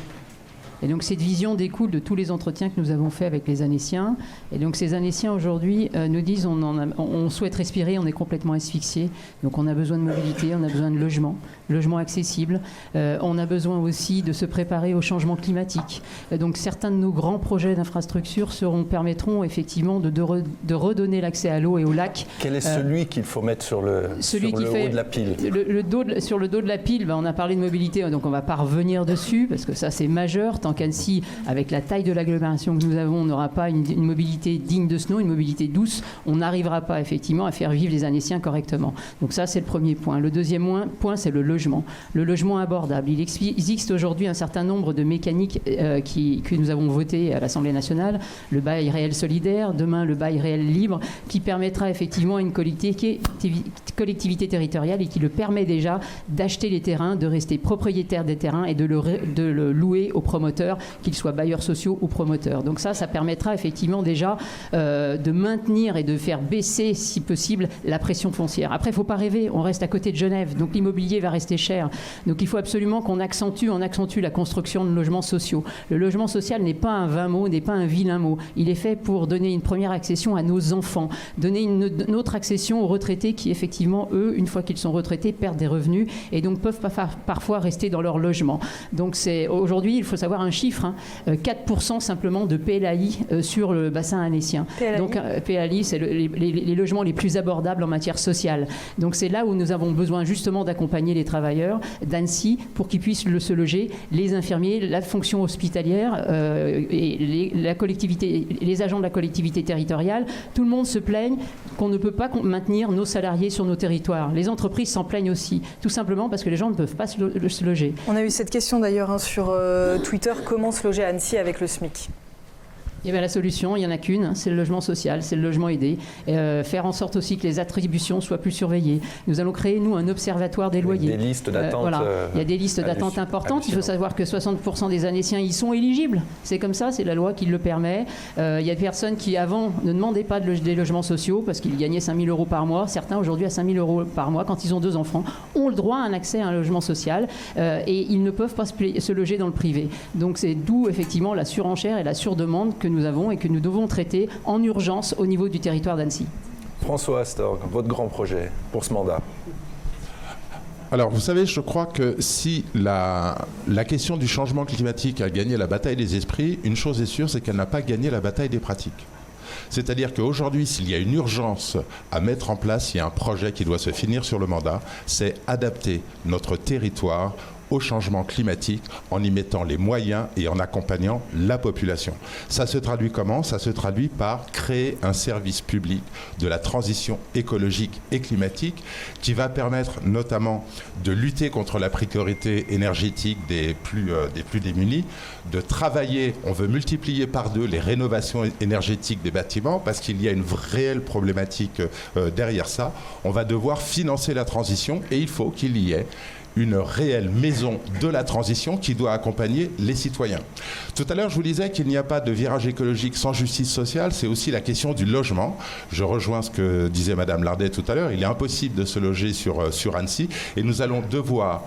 Et donc cette vision découle de tous les entretiens que nous avons faits avec les Annéciens. Et donc ces Annéciens aujourd'hui nous disent on souhaite respirer, on est complètement asphyxié. Donc on a besoin de mobilité, on a besoin de logement accessible. On a besoin aussi de se préparer au changement climatique. Donc certains de nos grands projets d'infrastructure permettront effectivement de redonner l'accès à l'eau et au lac. Quel est celui qu'il faut mettre sur le haut de la pile? Sur le dos de la pile, on a parlé de mobilité, donc on ne va pas revenir dessus parce que ça c'est majeur. Tant qu'Annecy, avec la taille de l'agglomération que nous avons, n'aura pas une mobilité digne de ce nom, une mobilité douce, on n'arrivera pas effectivement à faire vivre les Annéciens correctement. Donc ça, c'est le premier point. Le deuxième point, c'est le logement. Le logement abordable. Il existe aujourd'hui un certain nombre de mécaniques que nous avons votées à l'Assemblée nationale. Le bail réel solidaire, demain le bail réel libre, qui permettra effectivement à une collectivité territoriale et qui le permet déjà d'acheter les terrains, de rester propriétaire des terrains et de le louer aux promoteurs, qu'ils soient bailleurs sociaux ou promoteurs. Donc ça permettra effectivement déjà de maintenir et de faire baisser, si possible, la pression foncière. Après, il ne faut pas rêver, on reste à côté de Genève, donc l'immobilier va rester cher. Donc il faut absolument qu'on accentue la construction de logements sociaux. Le logement social n'est pas un vain mot, n'est pas un vilain mot. Il est fait pour donner une première accession à nos enfants, donner une autre accession aux retraités qui, effectivement, eux, une fois qu'ils sont retraités, perdent des revenus et donc peuvent parfois rester dans leur logement. Donc aujourd'hui, il faut savoir un chiffre, 4% simplement de PLAI sur le bassin annécien. Donc PLAI, c'est les logements les plus abordables en matière sociale. Donc c'est là où nous avons besoin justement d'accompagner les travailleurs d'Annecy pour qu'ils puissent se loger, les infirmiers, la fonction hospitalière et la collectivité, les agents de la collectivité territoriale. Tout le monde se plaigne qu'on ne peut pas maintenir nos salariés sur nos territoires. Les entreprises s'en plaignent aussi, tout simplement parce que les gens ne peuvent pas se loger. On a eu cette question d'ailleurs sur Twitter. Comment se loger à Annecy avec le SMIC? Eh bien, la solution, il n'y en a qu'une, c'est le logement social, c'est le logement aidé. Faire en sorte aussi que les attributions soient plus surveillées. Nous allons créer, nous, un observatoire des loyers. Des listes d'attente. Voilà. Il y a des listes d'attente importantes. Il faut savoir que 60% des Annéciens y sont éligibles. C'est comme ça, c'est la loi qui le permet. Il y a des personnes qui, avant, ne demandaient pas des logements sociaux parce qu'ils gagnaient 5 000 € par mois. Certains, aujourd'hui, à 5 000 € par mois, quand ils ont 2 enfants, ont le droit à un accès à un logement social et ils ne peuvent pas se loger dans le privé. Donc, c'est d'où, effectivement, la surenchère et la surdemande que nous avons et que nous devons traiter en urgence au niveau du territoire d'Annecy. François Astorg, votre grand projet pour ce mandat? Alors, vous savez, je crois que si la question du changement climatique a gagné la bataille des esprits, une chose est sûre, c'est qu'elle n'a pas gagné la bataille des pratiques. C'est-à-dire qu'aujourd'hui, s'il y a une urgence à mettre en place, il y a un projet qui doit se finir sur le mandat, c'est adapter notre territoire au changement climatique en y mettant les moyens et en accompagnant la population. Ça se traduit comment? Ça se traduit par créer un service public de la transition écologique et climatique qui va permettre notamment de lutter contre la précarité énergétique des plus démunis, de travailler, on veut multiplier par 2 les rénovations énergétiques des bâtiments parce qu'il y a une réelle problématique derrière ça. On va devoir financer la transition et il faut qu'il y ait une réelle maison de la transition qui doit accompagner les citoyens. Tout à l'heure, je vous disais qu'il n'y a pas de virage écologique sans justice sociale, c'est aussi la question du logement. Je rejoins ce que disait Madame Lardet tout à l'heure, il est impossible de se loger sur Annecy et nous allons devoir,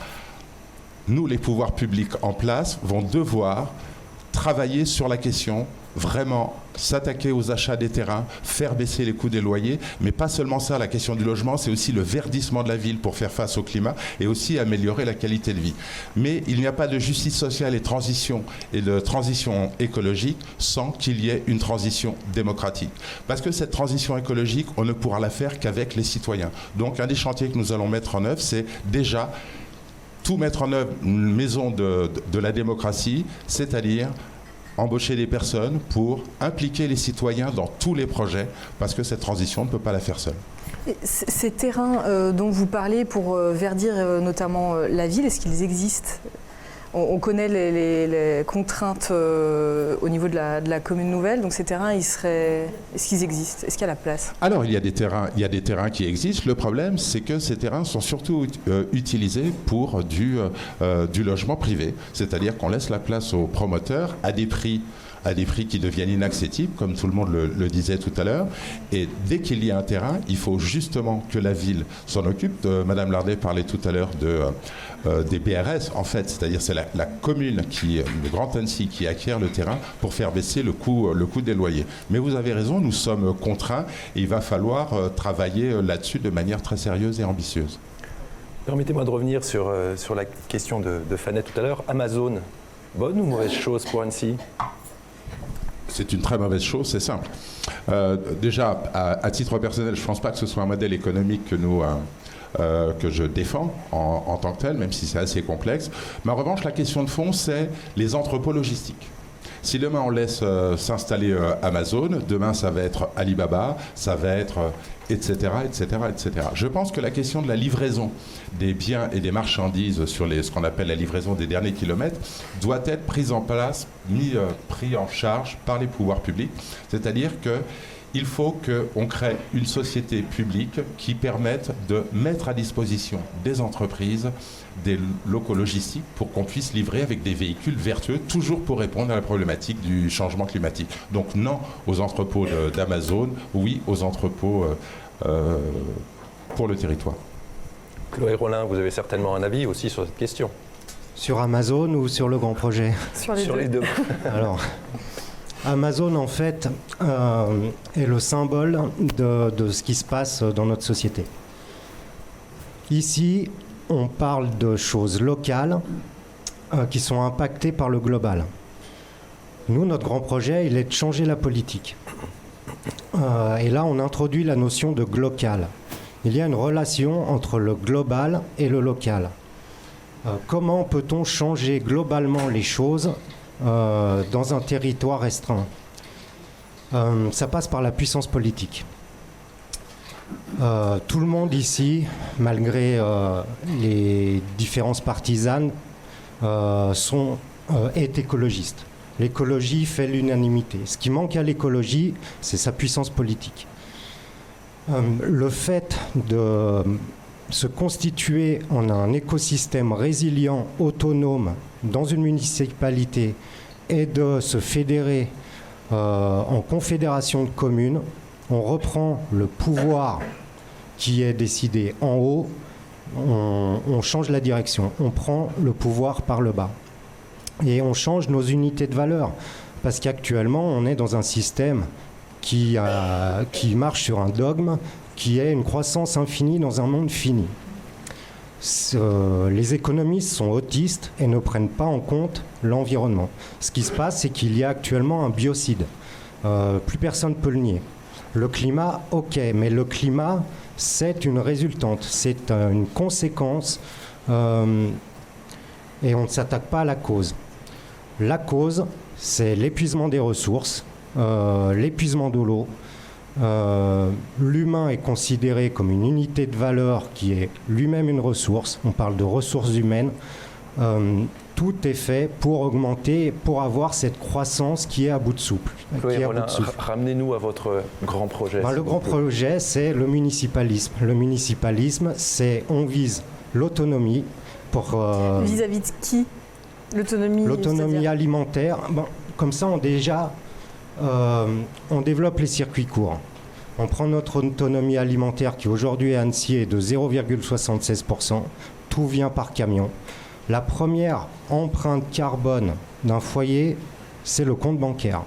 nous les pouvoirs publics en place, vont devoir travailler sur la question, vraiment s'attaquer aux achats des terrains, faire baisser les coûts des loyers, mais pas seulement ça, la question du logement, c'est aussi le verdissement de la ville pour faire face au climat et aussi améliorer la qualité de vie. Mais il n'y a pas de justice sociale et de transition écologique sans qu'il y ait une transition démocratique. Parce que cette transition écologique, on ne pourra la faire qu'avec les citoyens. Donc un des chantiers que nous allons mettre en œuvre, c'est déjà tout mettre en œuvre, une maison de la démocratie, c'est-à-dire embaucher des personnes pour impliquer les citoyens dans tous les projets, parce que cette transition, on ne peut pas la faire seule. Et ces terrains dont vous parlez pour verdir notamment la ville, est-ce qu'ils existent ? On connaît les contraintes au niveau de la commune nouvelle, donc ces terrains, est-ce qu'ils existent ? Est-ce qu'il y a la place ? Alors, il y a des terrains qui existent. Le problème, c'est que ces terrains sont surtout utilisés pour du logement privé. C'est-à-dire qu'on laisse la place aux promoteurs à des prix qui deviennent inaccessibles, comme tout le monde le disait tout à l'heure. Et dès qu'il y a un terrain, il faut justement que la ville s'en occupe. Madame Lardet parlait tout à l'heure des BRS, en fait, c'est-à-dire c'est la commune, le Grand Annecy, qui acquiert le terrain pour faire baisser le coût des loyers. Mais vous avez raison, nous sommes contraints et il va falloir travailler là-dessus de manière très sérieuse et ambitieuse. Permettez-moi de revenir sur la question de Fanette tout à l'heure. Amazon, bonne ou mauvaise chose pour Annecy ? C'est une très mauvaise chose, c'est simple. Déjà, à titre personnel, je ne pense pas que ce soit un modèle économique que je défends en tant que tel, même si c'est assez complexe. Mais en revanche, la question de fond, c'est les entrepôts logistiques. Si demain on laisse s'installer Amazon, demain ça va être Alibaba, ça va être etc., etc., etc. Je pense que la question de la livraison des biens et des marchandises sur ce qu'on appelle la livraison des derniers kilomètres doit être prise en place, pris en charge par les pouvoirs publics. C'est-à-dire qu'il faut qu'on crée une société publique qui permette de mettre à disposition des entreprises des locaux logistiques pour qu'on puisse livrer avec des véhicules vertueux, toujours pour répondre à la problématique du changement climatique. Donc non aux entrepôts d'Amazon, oui aux entrepôts pour le territoire. Chloé Rollin, vous avez certainement un avis aussi sur cette question. Sur Amazon ou sur le grand projet ? Sur les deux. Alors, Amazon, en fait, est le symbole de ce qui se passe dans notre société. Ici, on parle de choses locales qui sont impactées par le global. Nous, notre grand projet, il est de changer la politique. Et là, on introduit la notion de glocal. Il y a une relation entre le global et le local. Comment peut-on changer globalement les choses dans un territoire restreint ? Ça passe par la puissance politique. Tout le monde ici, malgré les différences partisanes, est écologiste. L'écologie fait l'unanimité. Ce qui manque à l'écologie, c'est sa puissance politique. Le fait de se constituer en un écosystème résilient, autonome, dans une municipalité et de se fédérer en confédération de communes, on reprend le pouvoir qui est décidé en haut, on change la direction, on prend le pouvoir par le bas. Et on change nos unités de valeur, parce qu'actuellement, on est dans un système qui marche sur un dogme, qui est une croissance infinie dans un monde fini. Les économistes sont autistes et ne prennent pas en compte l'environnement. Ce qui se passe, c'est qu'il y a actuellement un biocide. Plus personne ne peut le nier. Le climat, ok, mais le climat, c'est une résultante, c'est une conséquence, et on ne s'attaque pas à la cause. La cause, c'est l'épuisement des ressources, l'épuisement de l'eau. L'humain est considéré comme une unité de valeur qui est lui-même une ressource. On parle de ressources humaines. Tout est fait pour augmenter, pour avoir cette croissance qui est à bout de souffle. Chloé Rollin, ramenez-nous à votre grand projet. Le grand projet, c'est le municipalisme. Le municipalisme, c'est on vise l'autonomie pour... Vis-à-vis de qui ? L'autonomie alimentaire. Bon, comme ça, on développe les circuits courts. On prend notre autonomie alimentaire qui aujourd'hui à Annecy est de 0,76%. Tout vient par camion. La première empreinte carbone d'un foyer, c'est le compte bancaire.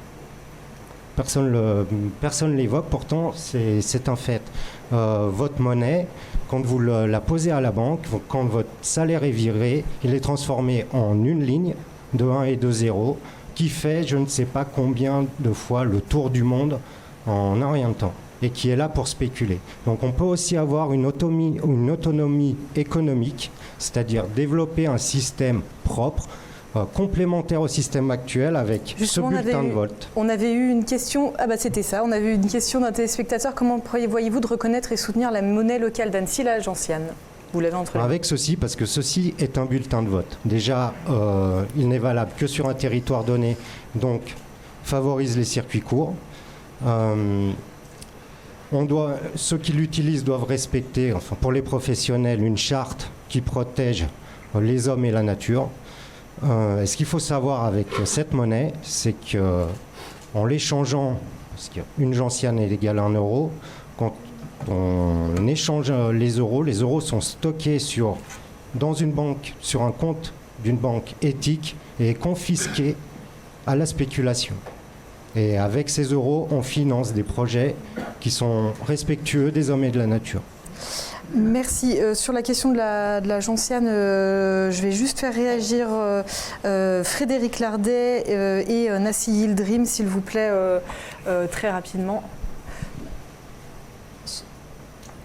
Personne ne l'évoque, pourtant c'est un fait. Votre monnaie, quand vous la posez à la banque, quand votre salaire est viré, il est transformé en une ligne de 1 et de 0 qui fait je ne sais pas combien de fois le tour du monde en un rien de temps et qui est là pour spéculer. Donc on peut aussi avoir une autonomie économique, c'est-à-dire développer un système propre complémentaire au système actuel avec Justement, ce bulletin de vote. On avait eu une question, c'était ça, on avait eu une question d'un téléspectateur. Comment prévoyez-vous de reconnaître et soutenir la monnaie locale d'Annecy, la gentiane? Vous l'avez entre les mains. Avec ceci, parce que ceci est un bulletin de vote. Déjà, il n'est valable que sur un territoire donné, donc favorise les circuits courts. Ceux qui l'utilisent doivent respecter, enfin, pour les professionnels, une charte qui protège les hommes et la nature. Et ce qu'il faut savoir avec cette monnaie, c'est qu'en l'échangeant, parce qu'une gentiane est égale à 1 euro, quand on échange les euros sont stockés dans une banque, sur un compte d'une banque éthique et confisqués à la spéculation. Et avec ces euros, on finance des projets qui sont respectueux des hommes et de la nature. Merci. Sur la question de la gentiane, je vais juste faire réagir Frédéric Lardet et Nassi Yildirim, s'il vous plaît, très rapidement.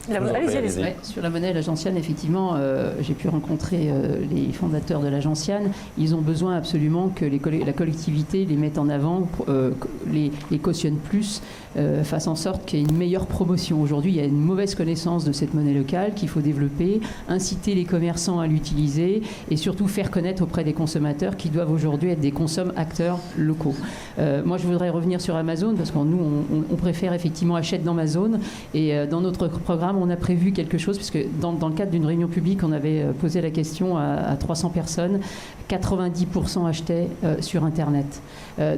Allez-y. Ouais, sur la monnaie, la gentiane, effectivement, j'ai pu rencontrer les fondateurs de la gentiane. Ils ont besoin absolument que la collectivité les mette en avant, les cautionne plus, fasse en sorte qu'il y ait une meilleure promotion. Aujourd'hui, il y a une mauvaise connaissance de cette monnaie locale qu'il faut développer, inciter les commerçants à l'utiliser et surtout faire connaître auprès des consommateurs qui doivent aujourd'hui être des acteurs locaux. Moi, je voudrais revenir sur Amazon parce que nous, on préfère effectivement acheter dans Amazon et dans notre programme, on a prévu quelque chose, puisque dans le cadre d'une réunion publique, on avait posé la question à 300 personnes, 90% achetaient sur Internet.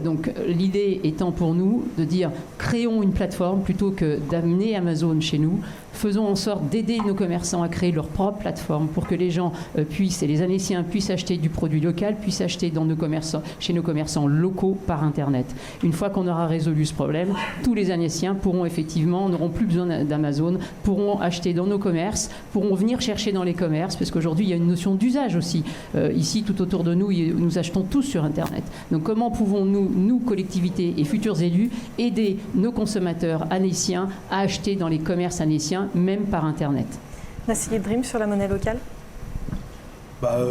Donc l'idée étant pour nous de dire, créons une plateforme plutôt que d'amener Amazon chez nous, faisons en sorte d'aider nos commerçants à créer leur propre plateforme pour que les gens puissent, et les Annéciens puissent acheter du produit local, puissent acheter chez nos commerçants locaux par Internet. Une fois qu'on aura résolu ce problème, tous les Annéciens n'auront plus besoin d'Amazon, pourront acheter dans nos commerces, pourront venir chercher dans les commerces, parce qu'aujourd'hui, il y a une notion d'usage aussi. Ici, tout autour de nous, nous achetons tous sur Internet. Donc comment pouvons-nous, nous, collectivités et futurs élus, aider nos consommateurs annéciens à acheter dans les commerces annéciens, même par Internet? Nassi Yildirim, sur la monnaie locale.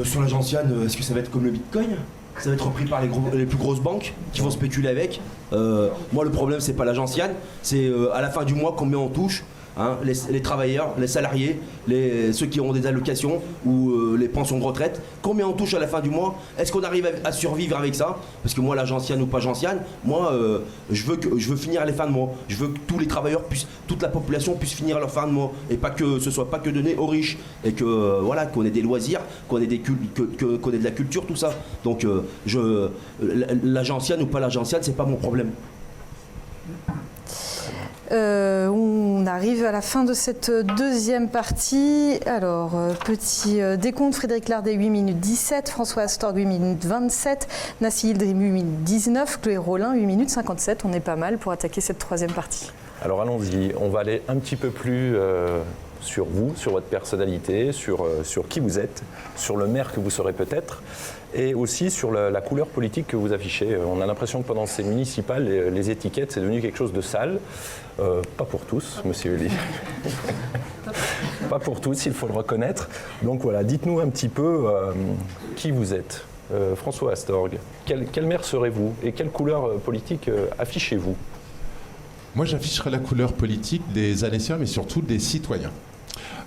Sur la gentiane, est-ce que ça va être comme le Bitcoin? Ça va être repris par les plus grosses banques qui vont spéculer avec. Moi, le problème, c'est pas la gentiane, c'est à la fin du mois combien on touche. Hein, les travailleurs, les salariés, ceux qui ont des allocations ou les pensions de retraite, combien on touche à la fin du mois? Est-ce qu'on arrive à survivre avec ça? Parce que moi, la gentiane ou pas gentiane, moi, je veux finir les fins de mois. Je veux que tous les travailleurs toute la population puisse finir leur fin de mois et pas que ce soit pas que donné aux riches et que qu'on ait des loisirs, qu'on ait de la culture, tout ça. Donc, la gentiane ou pas la gentiane, c'est pas mon problème. On arrive à la fin de cette deuxième partie. Alors, petit décompte, Frédéric Lardet, 8 minutes 17, François Astorg, 8 minutes 27, Nassi Yildirim, 8 minutes 19, Chloé Rolin, 8 minutes 57. On est pas mal pour attaquer cette troisième partie. Alors allons-y, on va aller un petit peu plus sur vous, sur votre personnalité, sur qui vous êtes, sur le maire que vous serez peut-être, et aussi sur la couleur politique que vous affichez. On a l'impression que pendant ces municipales, les étiquettes, c'est devenu quelque chose de sale. Pas pour tous, monsieur Hully. Pas pour tous, il faut le reconnaître. Donc voilà, dites-nous un petit peu qui vous êtes. François Astorg, quel maire serez-vous et quelle couleur politique affichez-vous? Moi, j'afficherai la couleur politique des Annéciens, mais surtout des citoyens.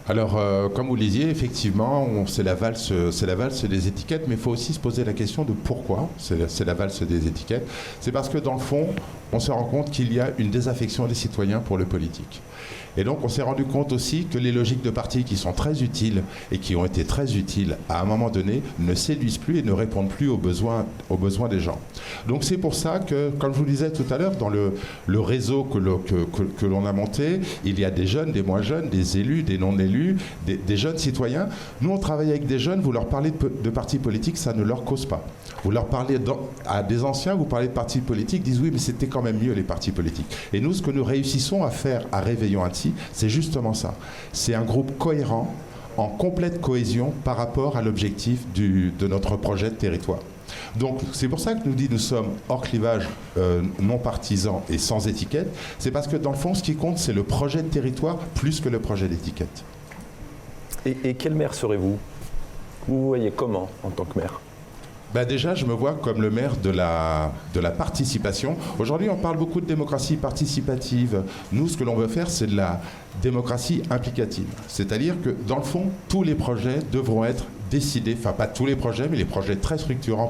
Alors, comme vous le disiez, effectivement, c'est la valse des étiquettes, mais il faut aussi se poser la question de pourquoi c'est la valse des étiquettes. C'est parce que, dans le fond, on se rend compte qu'il y a une désaffection des citoyens pour le politique. Et donc, on s'est rendu compte aussi que les logiques de parti qui sont très utiles et qui ont été très utiles à un moment donné ne séduisent plus et ne répondent plus aux besoins des gens. Donc, c'est pour ça que, comme je vous le disais tout à l'heure, dans le réseau que l'on a monté, il y a des jeunes, des moins jeunes, des élus, des non-élus, des jeunes citoyens. Nous, on travaille avec des jeunes, vous leur parlez de partis politiques, ça ne leur cause pas. Vous leur parlez à des anciens, vous parlez de partis politiques, ils disent oui, mais c'était quand même mieux les partis politiques. Et nous, ce que nous réussissons à faire à Réveillons Annecy, c'est justement ça. C'est un groupe cohérent, en complète cohésion par rapport à l'objectif de notre projet de territoire. Donc c'est pour ça que nous sommes hors clivage, non partisan et sans étiquette. C'est parce que dans le fond, ce qui compte, c'est le projet de territoire plus que le projet d'étiquette. Et quel maire serez-vous? Vous voyez comment en tant que maire? Déjà, je me vois comme le maire de la participation. Aujourd'hui, on parle beaucoup de démocratie participative. Nous, ce que l'on veut faire, c'est de la démocratie implicative. C'est-à-dire que, dans le fond, tous les projets devront être décidés, enfin pas tous les projets, mais les projets très structurants,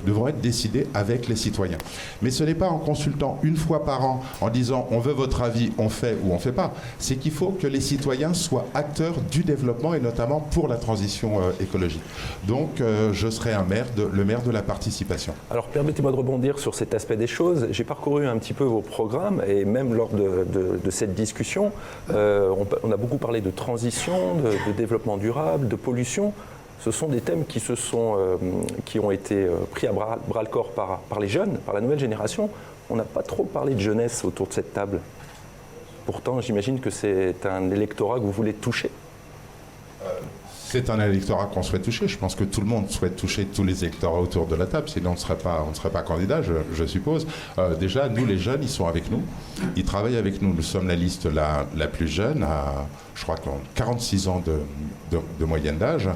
devront être décidés avec les citoyens. Mais ce n'est pas en consultant une fois par an, en disant on veut votre avis, on fait ou on ne fait pas. C'est qu'il faut que les citoyens soient acteurs du développement et notamment pour la transition écologique. Donc je serai le maire de la participation. Alors permettez-moi de rebondir sur cet aspect des choses. J'ai parcouru un petit peu vos programmes et même lors de cette discussion, on a beaucoup parlé de transition, de développement durable, de pollution. Ce sont des thèmes qui ont été pris à bras-le-corps par les jeunes, par la nouvelle génération. On n'a pas trop parlé de jeunesse autour de cette table. Pourtant, j'imagine que c'est un électorat que vous voulez toucher. C'est un électorat qu'on souhaite toucher. Je pense que tout le monde souhaite toucher tous les électorats autour de la table, sinon on ne serait pas candidat, je suppose. Déjà, nous, les jeunes, ils sont avec nous. Ils travaillent avec nous. Nous sommes la liste la plus jeune, je crois qu'on a 46 ans de moyenne d'âge.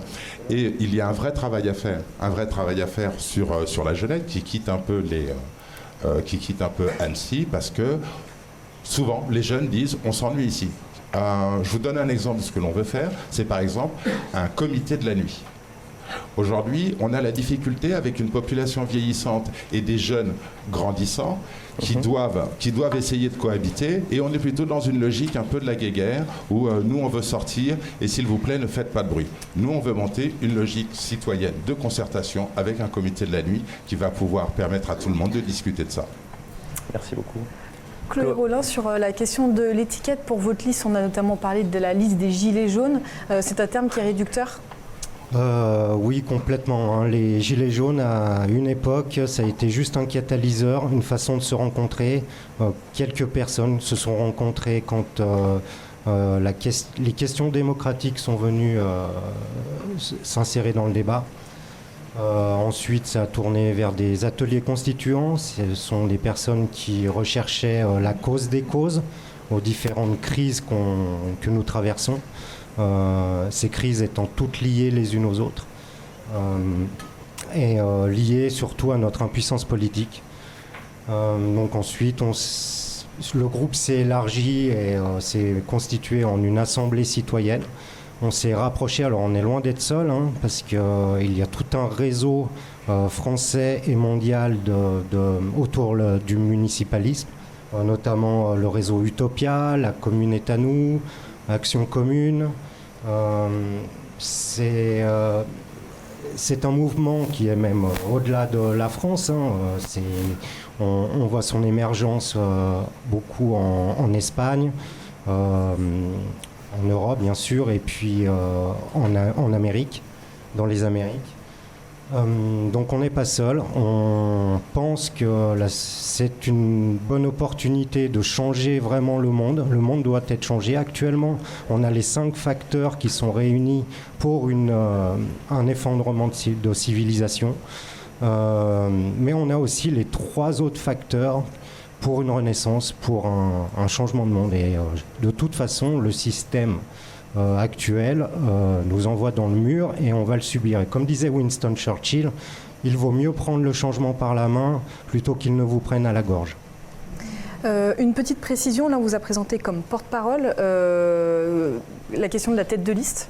Et il y a un vrai travail à faire sur la jeunesse qui quitte un peu Annecy, parce que souvent, les jeunes disent « on s'ennuie ici ». Je vous donne un exemple de ce que l'on veut faire. C'est par exemple un comité de la nuit. Aujourd'hui, on a la difficulté avec une population vieillissante et des jeunes grandissants qui doivent essayer de cohabiter, et on est plutôt dans une logique un peu de la guéguerre où nous on veut sortir et s'il vous plaît ne faites pas de bruit. Nous on veut monter une logique citoyenne de concertation avec un comité de la nuit qui va pouvoir permettre à tout le monde de discuter de ça. Merci beaucoup. Chloé Rollin, sur la question de l'étiquette pour votre liste, on a notamment parlé de la liste des gilets jaunes. C'est un terme qui est réducteur ? Oui, complètement. Les gilets jaunes, à une époque, ça a été juste un catalyseur, une façon de se rencontrer. Quelques personnes se sont rencontrées quand les questions démocratiques sont venues s'insérer dans le débat. Ensuite, ça a tourné vers des ateliers constituants. Ce sont des personnes qui recherchaient la cause des causes aux différentes crises que nous traversons. Ces crises étant toutes liées les unes aux autres et liées surtout à notre impuissance politique. Donc ensuite, le groupe s'est élargi et s'est constitué en une assemblée citoyenne. On s'est rapproché, alors on est loin d'être seul, parce qu'il y a tout un réseau français et mondial autour du municipalisme, notamment le réseau Utopia, la commune est à nous, Action commune. C'est un mouvement qui est même au-delà de la France. On voit son émergence beaucoup en Espagne, en Europe bien sûr, et puis en Amérique, dans les Amériques. Donc on n'est pas seul. On pense que c'est une bonne opportunité de changer vraiment le monde. Le monde doit être changé. Actuellement, on a les 5 facteurs qui sont réunis pour un effondrement de civilisation. Mais on a aussi les 3 autres facteurs pour une renaissance, pour un changement de monde. Et de toute façon, le système actuel nous envoie dans le mur et on va le subir. Et comme disait Winston Churchill, il vaut mieux prendre le changement par la main plutôt qu'il ne vous prenne à la gorge. Une petite précision, là on vous a présenté comme porte-parole la question de la tête de liste.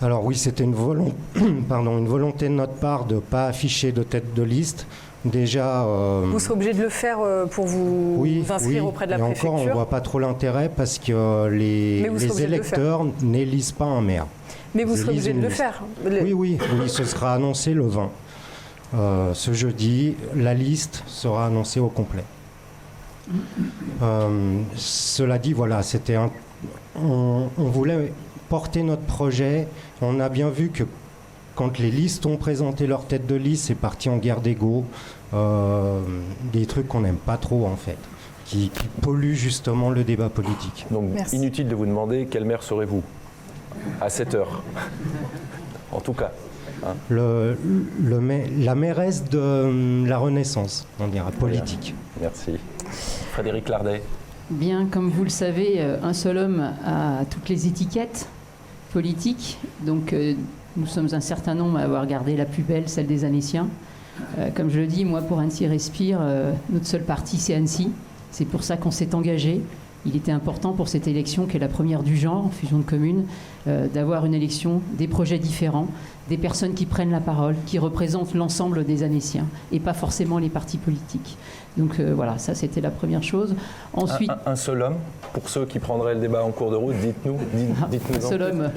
Alors oui, c'était une volonté de notre part de ne pas afficher de tête de liste. Déjà, vous serez obligé de le faire pour vous inscrire auprès de la préfecture. Encore, on ne voit pas trop l'intérêt parce que les électeurs n'élisent pas un maire. Mais vous serez obligé de le faire. Oui, ce sera annoncé le 20. Ce jeudi, la liste sera annoncée au complet. Cela dit, voilà, on voulait porter notre projet. On a bien vu que quand les listes ont présenté leur tête de liste, c'est parti en guerre d'ego, des trucs qu'on n'aime pas trop en fait, qui polluent justement le débat politique. Donc merci. Inutile de vous demander quel maire serez-vous à cette heure, en tout cas. La mairesse de la Renaissance, on dira, politique. Merci. Frédéric Lardet. Bien, comme vous le savez, un seul homme a toutes les étiquettes politiques, donc Nous sommes un certain nombre à avoir gardé la plus belle, celle des Annéciens. Comme je le dis, moi, pour Annecy Respire, notre seul parti, c'est Annecy. C'est pour ça qu'on s'est engagé. Il était important pour cette élection, qui est la première du genre, fusion de communes, d'avoir une élection, des projets différents, des personnes qui prennent la parole, qui représentent l'ensemble des Annéciens, et pas forcément les partis politiques. Donc voilà, ça c'était la première chose. Ensuite, un seul homme, pour ceux qui prendraient le débat en cours de route, dites-nous. Un seul homme,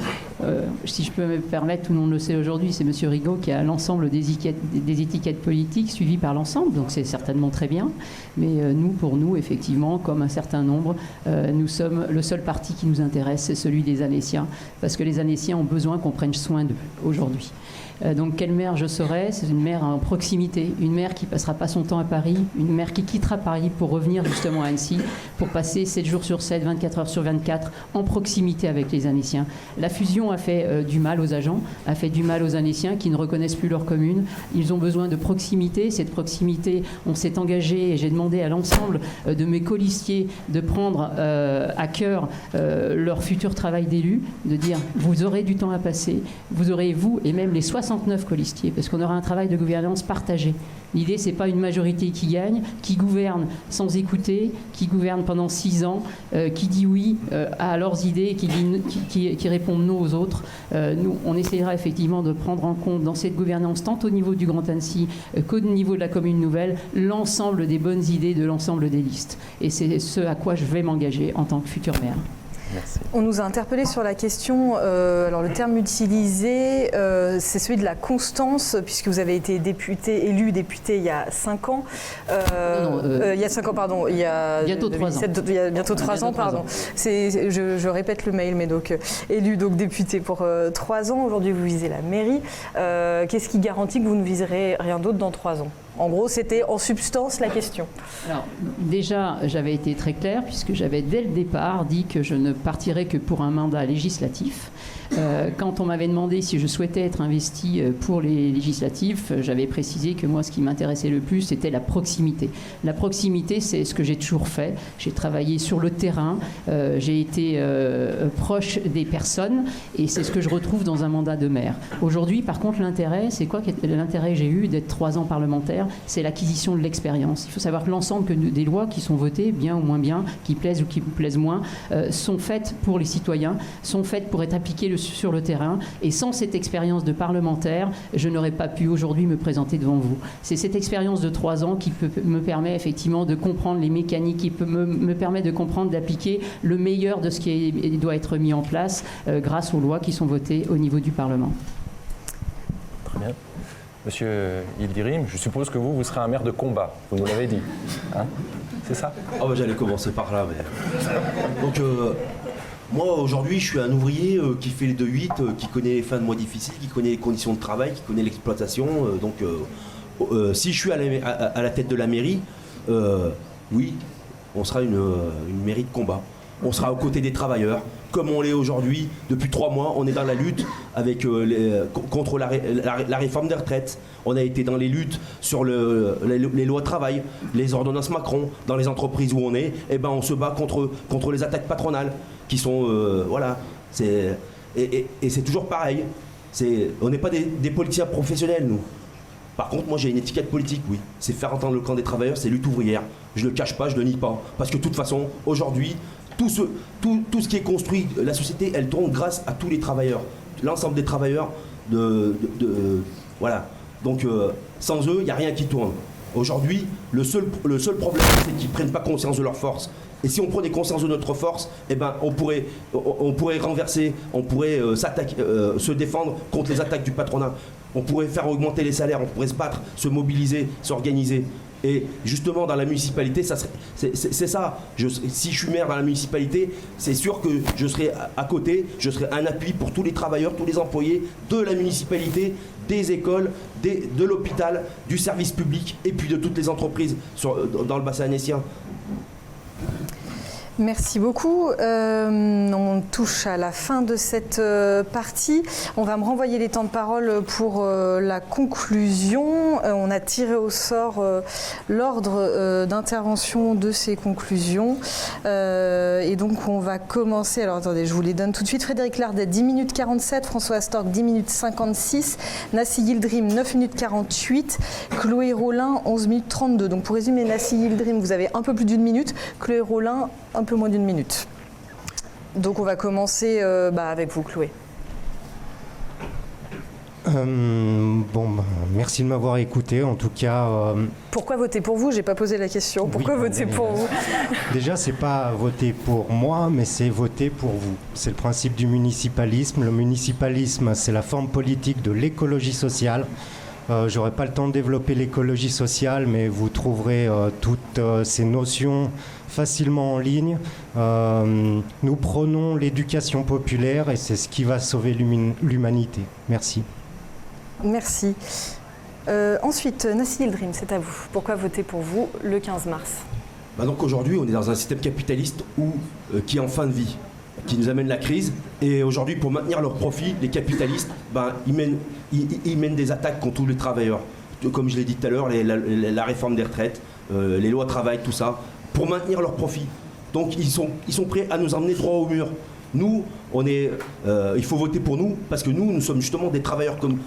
si je peux me permettre, tout le monde le sait aujourd'hui, c'est M. Rigaud qui a l'ensemble des étiquettes politiques suivies par l'ensemble, donc c'est certainement très bien. Mais nous, pour nous, effectivement, comme un certain nombre, nous sommes le seul parti qui nous intéresse, c'est celui des Annéciens, parce que les Annéciens ont besoin qu'on prenne soin d'eux aujourd'hui. Donc quelle maire je serai? C'est une maire en proximité, une maire qui passera pas son temps à Paris, une maire qui quittera Paris pour revenir justement à Annecy, pour passer 7 jours sur 7, 24 heures sur 24, en proximité avec les Annéciens. La fusion a fait du mal aux agents, a fait du mal aux Annéciens qui ne reconnaissent plus leur commune. Ils ont besoin de proximité. Cette proximité, on s'est engagé, et j'ai demandé à l'ensemble de mes colistiers de prendre à cœur leur futur travail d'élu, de dire vous aurez du temps à passer, vous aurez vous et même les 69 colistiers, parce qu'on aura un travail de gouvernance partagé. L'idée, c'est pas une majorité qui gagne, qui gouverne sans écouter, qui gouverne pendant 6 ans, qui dit oui à leurs idées, qui répondent non aux autres. Nous, on essaiera effectivement de prendre en compte dans cette gouvernance, tant au niveau du Grand Annecy qu'au niveau de la commune nouvelle, l'ensemble des bonnes idées de l'ensemble des listes. Et c'est ce à quoi je vais m'engager en tant que futur maire. Merci. On nous a interpellé sur la question, alors le terme utilisé, c'est celui de la constance, puisque vous avez été élu député il y a 5 ans. Il y a 5 ans, pardon. Il y a bientôt 3 ans. Il y a bientôt 3 ans, pardon. Je répète le mail, mais donc élu donc député pour 3 ans. Aujourd'hui, vous visez la mairie. Qu'est-ce qui garantit que vous ne viserez rien d'autre dans 3 ans? En gros, c'était en substance la question. Alors, déjà, j'avais été très claire, puisque j'avais dès le départ dit que je ne partirais que pour un mandat législatif. Quand on m'avait demandé si je souhaitais être investi pour les législatifs, j'avais précisé que moi, ce qui m'intéressait le plus, c'était la proximité. La proximité, c'est ce que j'ai toujours fait. J'ai travaillé sur le terrain, j'ai été proche des personnes, et c'est ce que je retrouve dans un mandat de maire. Aujourd'hui, par contre, l'intérêt, c'est quoi? L'intérêt que j'ai eu d'être 3 ans parlementaire, c'est l'acquisition de l'expérience. Il faut savoir que l'ensemble des lois qui sont votées, bien ou moins bien, qui plaisent ou qui plaisent moins, sont faites pour les citoyens, sont faites pour être appliquées sur le terrain, et sans cette expérience de parlementaire, je n'aurais pas pu aujourd'hui me présenter devant vous. C'est cette expérience de 3 ans qui me permet effectivement de comprendre les mécaniques, qui me permet de comprendre, d'appliquer le meilleur de ce qui doit être mis en place grâce aux lois qui sont votées au niveau du Parlement. Très bien. Monsieur Yildirim, je suppose que vous serez un maire de combat, vous nous l'avez dit. Hein, c'est ça? Ah bah, j'allais commencer par là. Mais... Donc, moi, aujourd'hui, je suis un ouvrier qui fait les 2-8, qui connaît les fins de mois difficiles, qui connaît les conditions de travail, qui connaît l'exploitation. Si je suis à la tête de la mairie, oui, on sera une mairie de combat. On sera aux côtés des travailleurs, comme on l'est aujourd'hui. Depuis 3 mois, on est dans la lutte contre la réforme des retraites. On a été dans les luttes sur les lois de travail, les ordonnances Macron. Dans les entreprises où on est, on se bat contre les attaques patronales, qui sont... voilà. Et c'est toujours pareil. On n'est pas des politiciens professionnels, nous. Par contre, moi j'ai une étiquette politique, oui. C'est faire entendre le camp des travailleurs, c'est lutte ouvrière. Je ne le cache pas, je ne le nie pas. Parce que de toute façon, aujourd'hui, tout ce qui est construit, la société, elle tourne grâce à tous les travailleurs. L'ensemble des travailleurs, voilà. Donc, sans eux, il n'y a rien qui tourne. Aujourd'hui, le seul problème, c'est qu'ils ne prennent pas conscience de leur force. Et si on prenait conscience de notre force, on pourrait renverser, on pourrait se défendre contre les attaques du patronat. On pourrait faire augmenter les salaires, on pourrait se battre, se mobiliser, s'organiser. Et justement, dans la municipalité, c'est ça. Si je suis maire dans la municipalité, c'est sûr que je serai à côté, je serai un appui pour tous les travailleurs, tous les employés de la municipalité, des écoles, de l'hôpital, du service public et puis de toutes les entreprises dans le bassin annécien. Merci beaucoup. On touche à la fin de cette partie. On va me renvoyer les temps de parole pour la conclusion. On a tiré au sort l'ordre d'intervention de ces conclusions. Et donc, on va commencer. Alors, attendez, je vous les donne tout de suite. Frédéric Lardet, 10 minutes 47. François Astorg, 10 minutes 56. Nassi Yildirim, 9 minutes 48. Chloé Rolin, 11 minutes 32. Donc, pour résumer, Nassi Yildirim, vous avez un peu plus d'une minute. Chloé Rolin, un peu moins d'une minute. Donc on va commencer avec vous, Chloé. Merci de m'avoir écouté. En tout cas, pourquoi voter pour vous? J'ai pas posé la question. Pourquoi voter pour vous? Déjà, c'est pas voter pour moi, mais c'est voter pour vous. C'est le principe du municipalisme. Le municipalisme, c'est la forme politique de l'écologie sociale. J'aurai pas le temps de développer l'écologie sociale, mais vous trouverez toutes ces notions facilement en ligne. Nous prônons l'éducation populaire et c'est ce qui va sauver l'humanité. Merci. Merci. Ensuite, Nassi Yildirim, c'est à vous. Pourquoi voter pour vous le 15 mars? Donc aujourd'hui, on est dans un système capitaliste qui est en fin de vie, qui nous amène la crise. Et aujourd'hui, pour maintenir leurs profits, les capitalistes, ils mènent des attaques contre tous les travailleurs. Comme je l'ai dit tout à l'heure, la réforme des retraites, les lois travail, tout ça, pour maintenir leurs profits. Donc ils sont prêts à nous emmener droit au mur. Nous, il faut voter pour nous, parce que nous sommes justement des travailleurs comme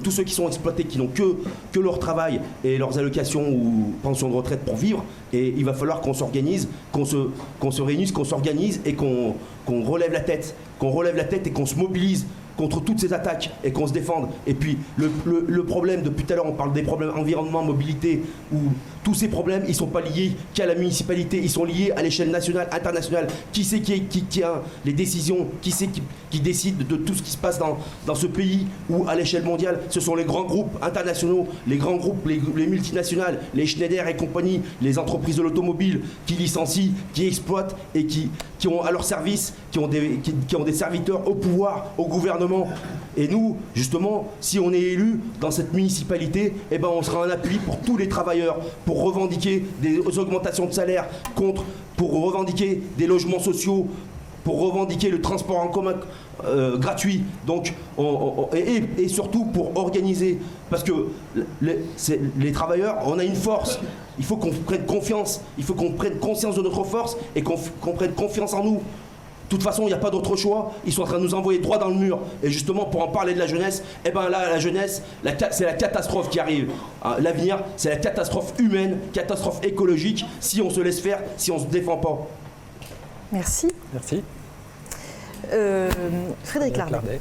tous ceux qui sont exploités, qui n'ont que leur travail et leurs allocations ou pensions de retraite pour vivre. Et il va falloir qu'on s'organise, qu'on se réunisse, qu'on s'organise et qu'on relève la tête. Et qu'on se mobilise contre toutes ces attaques et qu'on se défende. Et puis le problème, depuis tout à l'heure on parle des problèmes environnement, mobilité, où tous ces problèmes ils ne sont pas liés qu'à la municipalité, ils sont liés à l'échelle nationale, internationale. Qui c'est qui a les décisions, qui c'est qui décide de tout ce qui se passe dans ce pays, ou à l'échelle mondiale? Ce sont les grands groupes internationaux, les grands groupes, les multinationales, les Schneider et compagnie, les entreprises de l'automobile qui licencient, qui exploitent et qui ont à leur service, qui ont des serviteurs au pouvoir, au gouvernement. Et nous, justement, si on est élu dans cette municipalité, on sera un appui pour tous les travailleurs, pour revendiquer des augmentations de salaire, pour revendiquer des logements sociaux, pour revendiquer le transport en commun gratuit, donc, et surtout pour organiser, parce que les travailleurs, on a une force, il faut qu'on prenne confiance, il faut qu'on prenne conscience de notre force et qu'on prenne confiance en nous. De toute façon, il n'y a pas d'autre choix, ils sont en train de nous envoyer droit dans le mur. Et justement, pour en parler de la jeunesse, là, la jeunesse, c'est la catastrophe qui arrive. L'avenir, c'est la catastrophe humaine, catastrophe écologique, si on se laisse faire, si on ne se défend pas. Merci. Merci. Frédéric Lardet.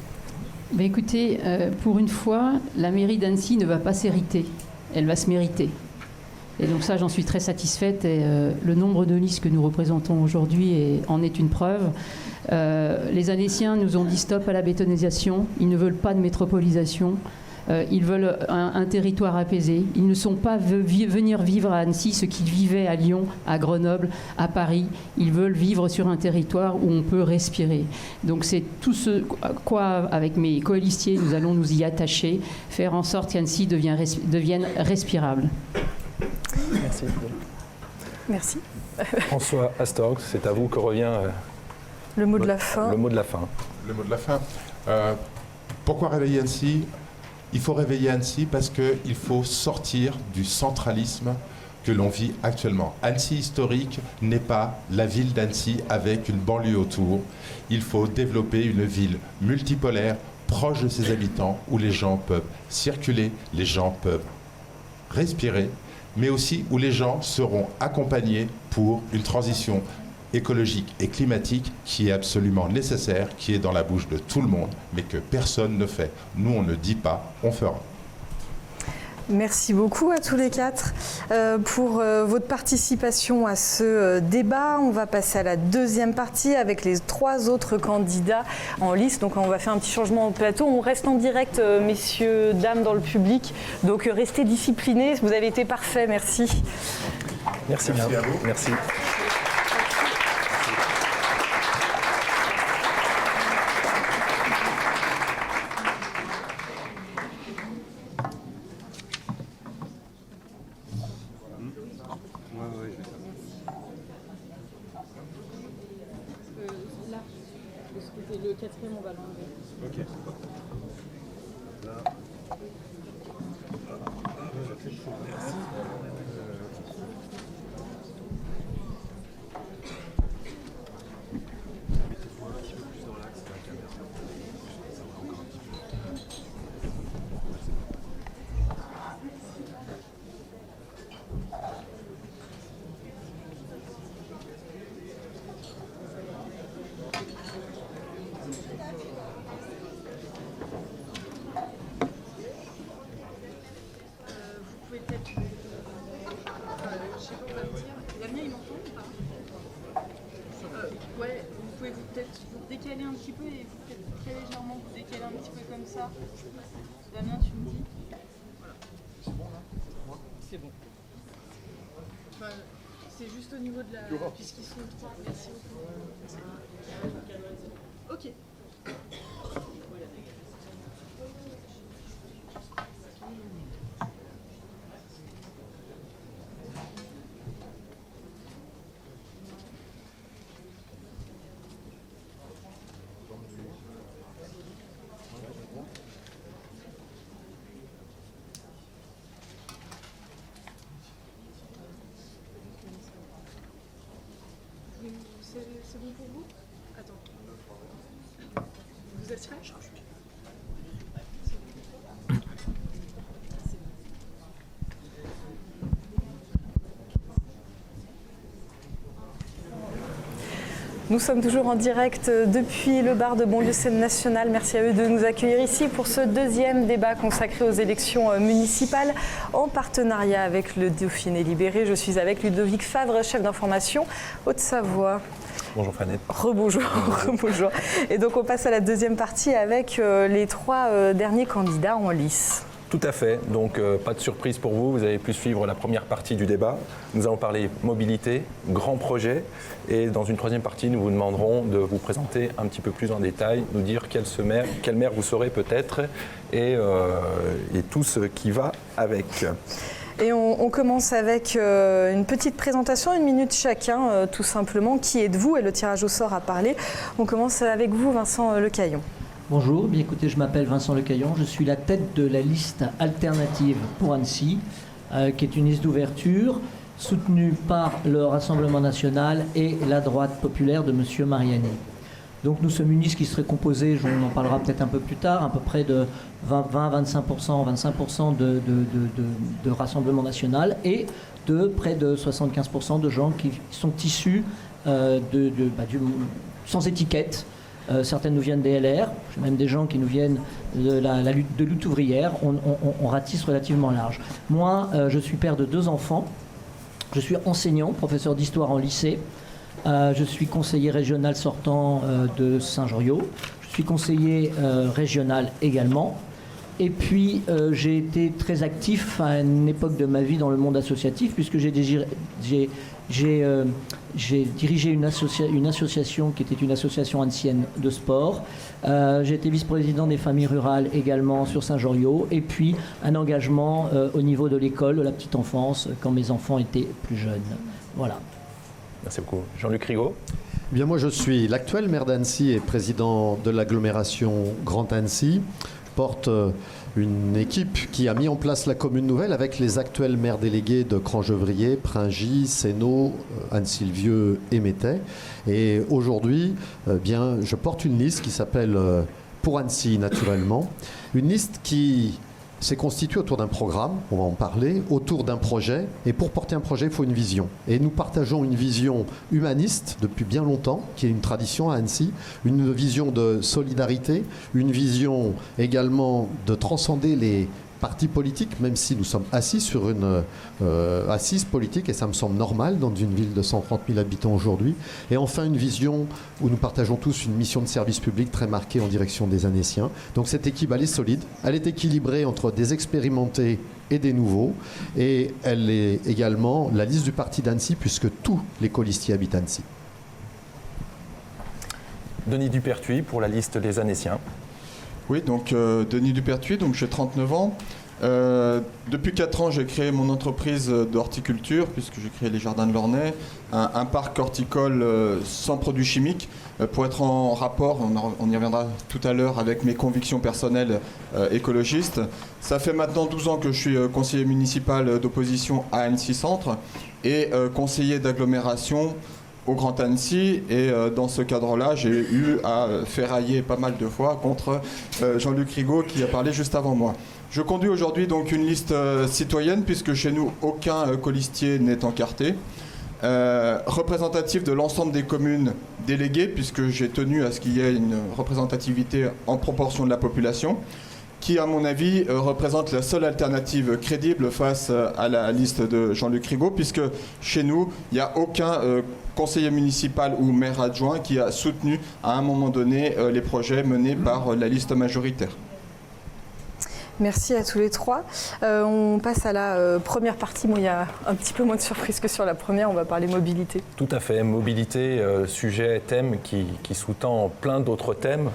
Écoutez, pour une fois, la mairie d'Annecy ne va pas s'hériter, elle va se mériter. Et donc ça, j'en suis très satisfaite. Et le nombre de listes que nous représentons aujourd'hui en est une preuve. Les Annéciens nous ont dit stop à la bétonisation. Ils ne veulent pas de métropolisation. Ils veulent un territoire apaisé. Ils ne sont pas venir vivre à Annecy ce qu'ils vivaient à Lyon, à Grenoble, à Paris. Ils veulent vivre sur un territoire où on peut respirer. Donc c'est tout ce quoi, avec mes coalistiers, nous allons nous y attacher, faire en sorte qu'Annecy devienne respirable. Merci. Merci. François Astorg, c'est à vous que revient le mot de la fin. Le mot de la fin. Le mot de la fin. Pourquoi réveiller Annecy? Il faut réveiller Annecy parce qu'il faut sortir du centralisme que l'on vit actuellement. Annecy historique n'est pas la ville d'Annecy avec une banlieue autour. Il faut développer une ville multipolaire, proche de ses habitants, où les gens peuvent circuler, les gens peuvent respirer, mais aussi où les gens seront accompagnés pour une transition écologique et climatique qui est absolument nécessaire, qui est dans la bouche de tout le monde, mais que personne ne fait. Nous, on ne dit pas, on fera. Merci beaucoup à tous les quatre pour votre participation à ce débat. On va passer à la deuxième partie avec les 3 autres candidats en liste. Donc on va faire un petit changement au plateau. On reste en direct, messieurs, dames, dans le public. Donc restez disciplinés. Vous avez été parfaits. Merci. Merci bien. À vous. Merci. Là, de ce côté, le quatrième, on va l'enlever. Ok. Ouais, vous pouvez peut-être vous décaler un petit peu et peut-être très légèrement vous décaler un petit peu comme ça. Damien, tu me dis. Voilà. C'est bon là? C'est bon. Bah, c'est juste au niveau de la... Puisqu'ils sont trois. Merci beaucoup. Ok. C'est bon pour vous? Attends. Vous êtes prêts? Nous sommes toujours en direct depuis le bar de Bonlieu Scène Nationale. Merci à eux de nous accueillir ici pour ce deuxième débat consacré aux élections municipales en partenariat avec le Dauphiné Libéré. Je suis avec Ludovic Favre, chef d'information Haute-Savoie. Bonjour Fanette. Rebonjour, rebonjour. Et donc on passe à la deuxième partie avec les trois derniers candidats en lice. Tout à fait, donc pas de surprise pour vous, vous avez pu suivre la première partie du débat. Nous allons parler mobilité, grands projets, et dans une troisième partie, nous vous demanderons de vous présenter un petit peu plus en détail, nous dire quel maire vous serez peut-être, et tout ce qui va avec. Et on commence avec une petite présentation, 1 minute chacun, tout simplement. Qui êtes-vous? Et le tirage au sort a parlé. On commence avec vous, Vincent Lecaillon. Bonjour, bien écoutez, je m'appelle Vincent Lecaillon, je suis la tête de la liste alternative pour Annecy, qui est une liste d'ouverture soutenue par le Rassemblement national et la droite populaire de M. Mariani. Donc nous sommes une liste qui serait composée, on en parlera peut-être un peu plus tard, à peu près de 20-25% de Rassemblement national et de près de 75% de gens qui sont issus sans étiquette. Certaines nous viennent des LR, j'ai même des gens qui nous viennent de la lutte ouvrière. On ratisse relativement large. Moi, je suis père de 2 enfants. Je suis enseignant, professeur d'histoire en lycée. Je suis conseiller régional sortant de Saint-Joriot. Je suis conseiller régional également. Et puis, j'ai été très actif à une époque de ma vie dans le monde associatif, puisque j'ai dirigé une association qui était une association ancienne de sport. J'ai été vice-président des familles rurales également sur Saint-Joriot. Et puis, un engagement au niveau de l'école, de la petite enfance, quand mes enfants étaient plus jeunes. Voilà. Merci beaucoup. Jean-Luc Rigaud. Eh bien, moi, je suis l'actuel maire d'Annecy et président de l'agglomération Grand Annecy. Je porte une équipe qui a mis en place la commune nouvelle avec les actuels maires délégués de Crangevrier, Pringy, Sénaux, Annecy-le-Vieux et Métais. Et aujourd'hui, bien, je porte une liste qui s'appelle Pour Annecy, naturellement. Une liste qui s'est constituée autour d'un programme, on va en parler, autour d'un projet. Et pour porter un projet, il faut une vision. Et nous partageons une vision humaniste depuis bien longtemps, qui est une tradition à Annecy, une vision de solidarité, une vision également de transcender les partis politiques, même si nous sommes assis sur une assise politique, et ça me semble normal dans une ville de 130 000 habitants aujourd'hui. Et enfin, une vision où nous partageons tous une mission de service public très marquée en direction des Annéciens. Donc cette équipe, elle est solide, elle est équilibrée entre des expérimentés et des nouveaux, et elle est également la liste du parti d'Annecy, puisque tous les colistiers habitent Annecy. Denis Dupertuis pour la liste des Annéciens. Oui, donc Denis Dupertuis, donc j'ai 39 ans. Depuis 4 ans, j'ai créé mon entreprise d'horticulture, puisque j'ai créé les Jardins de l'Ornay, un parc horticole sans produits chimiques, pour être en rapport, on y reviendra tout à l'heure, avec mes convictions personnelles écologistes. Ça fait maintenant 12 ans que je suis conseiller municipal d'opposition à Annecy Centre et conseiller d'agglomération au Grand Annecy, et dans ce cadre-là, j'ai eu à ferrailler pas mal de fois contre Jean-Luc Rigaud qui a parlé juste avant moi. Je conduis aujourd'hui donc une liste citoyenne, puisque chez nous, aucun colistier n'est encarté. Représentatif de l'ensemble des communes déléguées, puisque j'ai tenu à ce qu'il y ait une représentativité en proportion de la population, qui, à mon avis, représente la seule alternative crédible face à la liste de Jean-Luc Rigaud, puisque chez nous, il n'y a aucun conseiller municipal ou maire adjoint qui a soutenu à un moment donné les projets menés par la liste majoritaire. Merci à tous les trois. On passe à la première partie. Bon, il y a un petit peu moins de surprise que sur la première. On va parler mobilité. Tout à fait. Mobilité, sujet, thème qui sous-tend plein d'autres thèmes.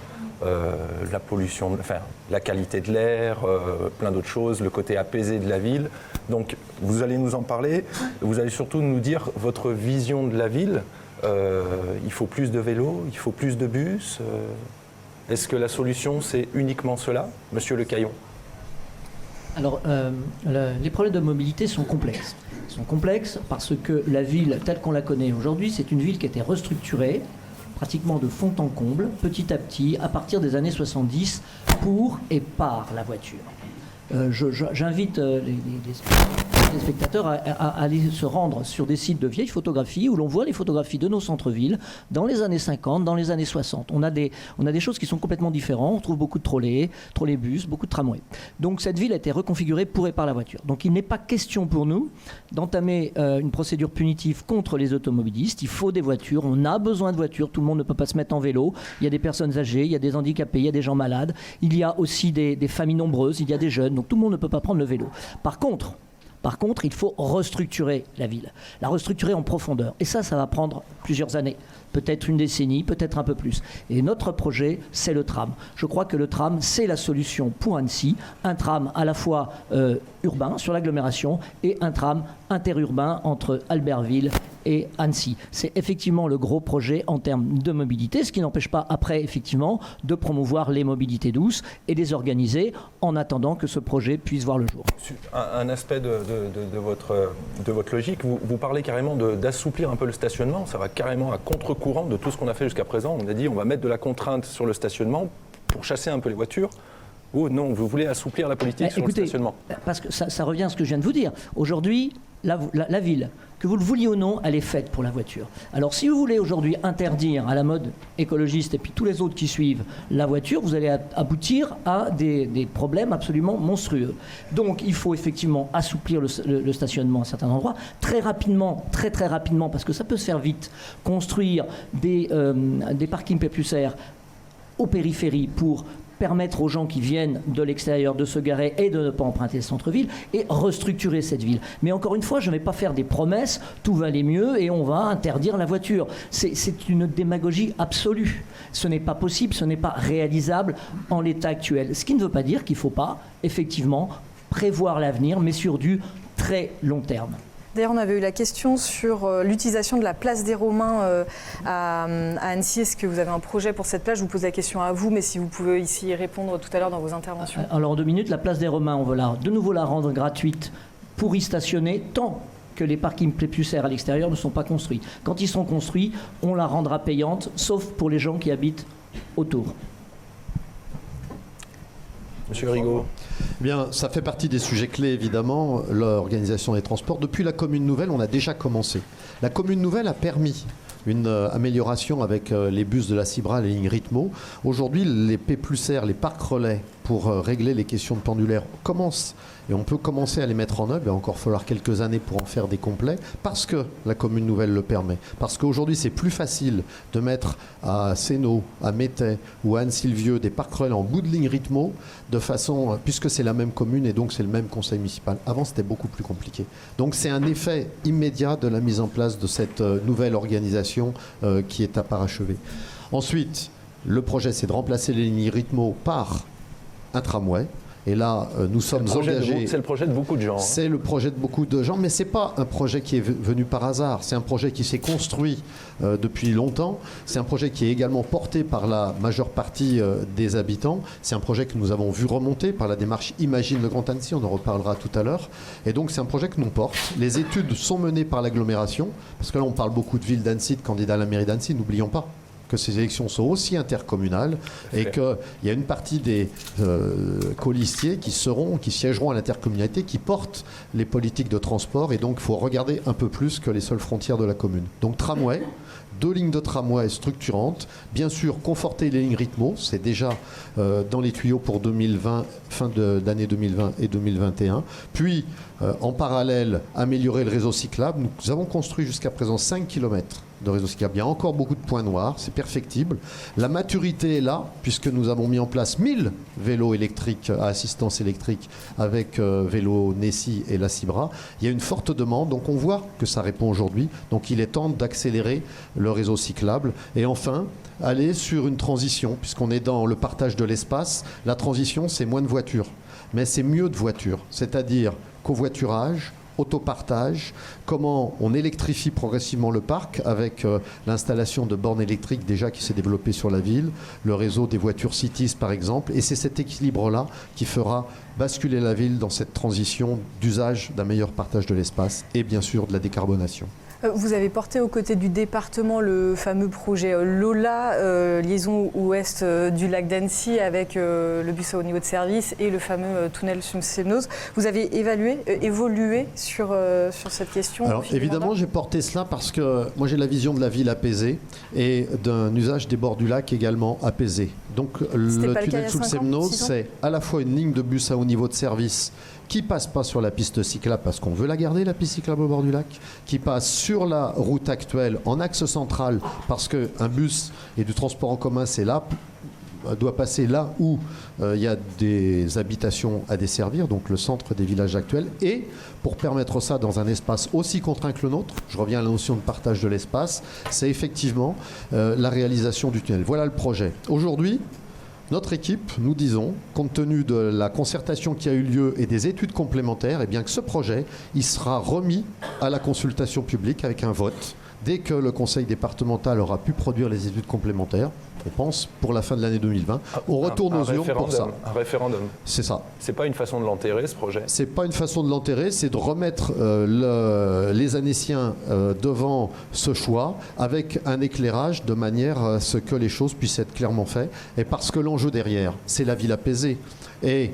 La pollution, enfin, la qualité de l'air, plein d'autres choses, le côté apaisé de la ville. Donc, vous allez nous en parler. Vous allez surtout nous dire votre vision de la ville. Il faut plus de vélos, il faut plus de bus. Est-ce que la solution, c'est uniquement cela, Monsieur Le Caillon ? Alors, les problèmes de mobilité sont complexes. Ils sont complexes parce que la ville, telle qu'on la connaît aujourd'hui, c'est une ville qui a été restructurée, pratiquement de fond en comble, petit à petit, à partir des années 70, pour et par la voiture. J'invite les spectateurs à aller se rendre sur des sites de vieilles photographies où l'on voit les photographies de nos centres-villes dans les années 50, dans les années 60. On a des choses qui sont complètement différentes. On trouve beaucoup de trolleybus, beaucoup de tramways. Donc cette ville a été reconfigurée pour et par la voiture. Donc il n'est pas question pour nous d'entamer une procédure punitive contre les automobilistes. Il faut des voitures, on a besoin de voitures. Tout le monde ne peut pas se mettre en vélo. Il y a des personnes âgées, il y a des handicapés, il y a des gens malades. Il y a aussi des familles nombreuses, il y a des jeunes. Donc tout le monde ne peut pas prendre le vélo. Par contre, il faut restructurer la ville, la restructurer en profondeur. Et ça va prendre plusieurs années, peut-être une décennie, peut-être un peu plus. Et notre projet, c'est le tram. Je crois que le tram, c'est la solution pour Annecy. Un tram à la fois urbain, sur l'agglomération, et un tram interurbain entre Albertville et Annecy. C'est effectivement le gros projet en termes de mobilité, ce qui n'empêche pas après, effectivement, de promouvoir les mobilités douces et les organiser en attendant que ce projet puisse voir le jour. Un aspect de votre logique, vous parlez carrément d'assouplir un peu le stationnement. Ça va carrément à contre-courant de tout ce qu'on a fait jusqu'à présent. On a dit on va mettre de la contrainte sur le stationnement pour chasser un peu les voitures. Ou non, vous voulez assouplir la politique sur le stationnement? Parce que ça revient à ce que je viens de vous dire. Aujourd'hui, la ville, que vous le vouliez ou non, elle est faite pour la voiture. Alors si vous voulez aujourd'hui interdire à la mode écologiste et puis tous les autres qui suivent la voiture, vous allez aboutir à des problèmes absolument monstrueux. Donc il faut effectivement assouplir le stationnement à certains endroits, très rapidement, très rapidement, parce que ça peut se faire vite, construire des parkings péplusaires aux périphéries pour permettre aux gens qui viennent de l'extérieur de se garer et de ne pas emprunter le centre-ville et restructurer cette ville. Mais encore une fois, je ne vais pas faire des promesses, tout va aller mieux et on va interdire la voiture. C'est une démagogie absolue. Ce n'est pas possible, ce n'est pas réalisable en l'état actuel. Ce qui ne veut pas dire qu'il ne faut pas, effectivement, prévoir l'avenir, mais sur du très long terme. D'ailleurs, on avait eu la question sur l'utilisation de la place des Romains à Annecy. Est-ce que vous avez un projet pour cette plage? Je vous pose la question à vous, mais si vous pouvez ici y répondre tout à l'heure dans vos interventions. Alors, en 2 minutes, la place des Romains, on veut de nouveau la rendre gratuite pour y stationner tant que les parkings péplusaires à l'extérieur ne sont pas construits. Quand ils seront construits, on la rendra payante, sauf pour les gens qui habitent autour. Monsieur Rigaud. Bien, ça fait partie des sujets clés, évidemment, l'organisation des transports. Depuis la commune nouvelle, on a déjà commencé. La commune nouvelle a permis une amélioration avec les bus de la Cibra, les lignes Ritmo. Aujourd'hui, les P+R, les parcs relais, pour régler les questions de pendulaires, commencent. Et on peut commencer à les mettre en œuvre. Il va encore falloir quelques années pour en faire des complets, parce que la commune nouvelle le permet. Parce qu'aujourd'hui, c'est plus facile de mettre à Sénaux, à Métais ou à Anne-Sylvieux des parcs relais en bout de ligne Ritmo, de façon, puisque c'est la même commune et donc c'est le même conseil municipal. Avant, c'était beaucoup plus compliqué. Donc c'est un effet immédiat de la mise en place de cette nouvelle organisation qui est à parachever. Ensuite, le projet, c'est de remplacer les lignes Ritmo par un tramway. Et là, nous sommes engagés. C'est le projet de beaucoup de gens. C'est le projet de beaucoup de gens, mais ce n'est pas un projet qui est venu par hasard. C'est un projet qui s'est construit depuis longtemps. C'est un projet qui est également porté par la majeure partie des habitants. C'est un projet que nous avons vu remonter par la démarche Imagine le Grand Annecy. On en reparlera tout à l'heure. Et donc, c'est un projet que nous porte. Les études sont menées par l'agglomération, parce que là, on parle beaucoup de ville d'Annecy, de candidats à la mairie d'Annecy. N'oublions pas que ces élections sont aussi intercommunales et qu'il y a une partie des colistiers qui siégeront à l'intercommunalité, qui portent les politiques de transport, et donc il faut regarder un peu plus que les seules frontières de la commune. Donc tramway, 2 lignes de tramway structurantes, bien sûr conforter les lignes rythmo, c'est déjà dans les tuyaux pour 2020, fin d'année 2020 et 2021, puis en parallèle améliorer le réseau cyclable. Nous avons construit jusqu'à présent 5 km de réseau cyclable. Il y a encore beaucoup de points noirs, c'est perfectible. La maturité est là, puisque nous avons mis en place 1000 vélos électriques à assistance électrique avec vélo Nessie et la Cibra. Il y a une forte demande, donc on voit que ça répond aujourd'hui. Donc il est temps d'accélérer le réseau cyclable. Et enfin, aller sur une transition, puisqu'on est dans le partage de l'espace. La transition, c'est moins de voitures, mais c'est mieux de voitures, c'est-à-dire covoiturage, autopartage, comment on électrifie progressivement le parc avec l'installation de bornes électriques déjà qui s'est développée sur la ville, le réseau des voitures Cities par exemple, et c'est cet équilibre-là qui fera basculer la ville dans cette transition d'usage d'un meilleur partage de l'espace et bien sûr de la décarbonation. Vous avez porté aux côtés du département le fameux projet Lola, liaison ouest du lac d'Annecy avec le bus à haut niveau de service et le fameux tunnel Semnoz. Vous avez évolué sur cette question? Alors évidemment, j'ai porté cela parce que moi j'ai la vision de la ville apaisée et d'un usage des bords du lac également apaisé. Donc le tunnel sous le Semnoz, c'est à la fois une ligne de bus à haut niveau de service qui passe pas sur la piste cyclable parce qu'on veut la garder, la piste cyclable au bord du lac, qui passe sur la route actuelle en axe central parce qu'un bus et du transport en commun, c'est là, doit passer là où il y a des habitations à desservir, donc le centre des villages actuels, et pour permettre ça dans un espace aussi contraint que le nôtre, je reviens à la notion de partage de l'espace, c'est effectivement la réalisation du tunnel. Voilà le projet. Aujourd'hui, notre équipe, nous disons, compte tenu de la concertation qui a eu lieu et des études complémentaires, eh bien que ce projet, il sera remis à la consultation publique avec un vote. Dès que le conseil départemental aura pu produire les études complémentaires, on pense pour la fin de l'année 2020, on retourne aux urnes pour ça. Un référendum. C'est ça. C'est pas une façon de l'enterrer, ce projet? C'est pas une façon de l'enterrer, c'est de remettre les Annéciens devant ce choix avec un éclairage de manière à ce que les choses puissent être clairement faites. Et parce que l'enjeu derrière, c'est la ville apaisée. Et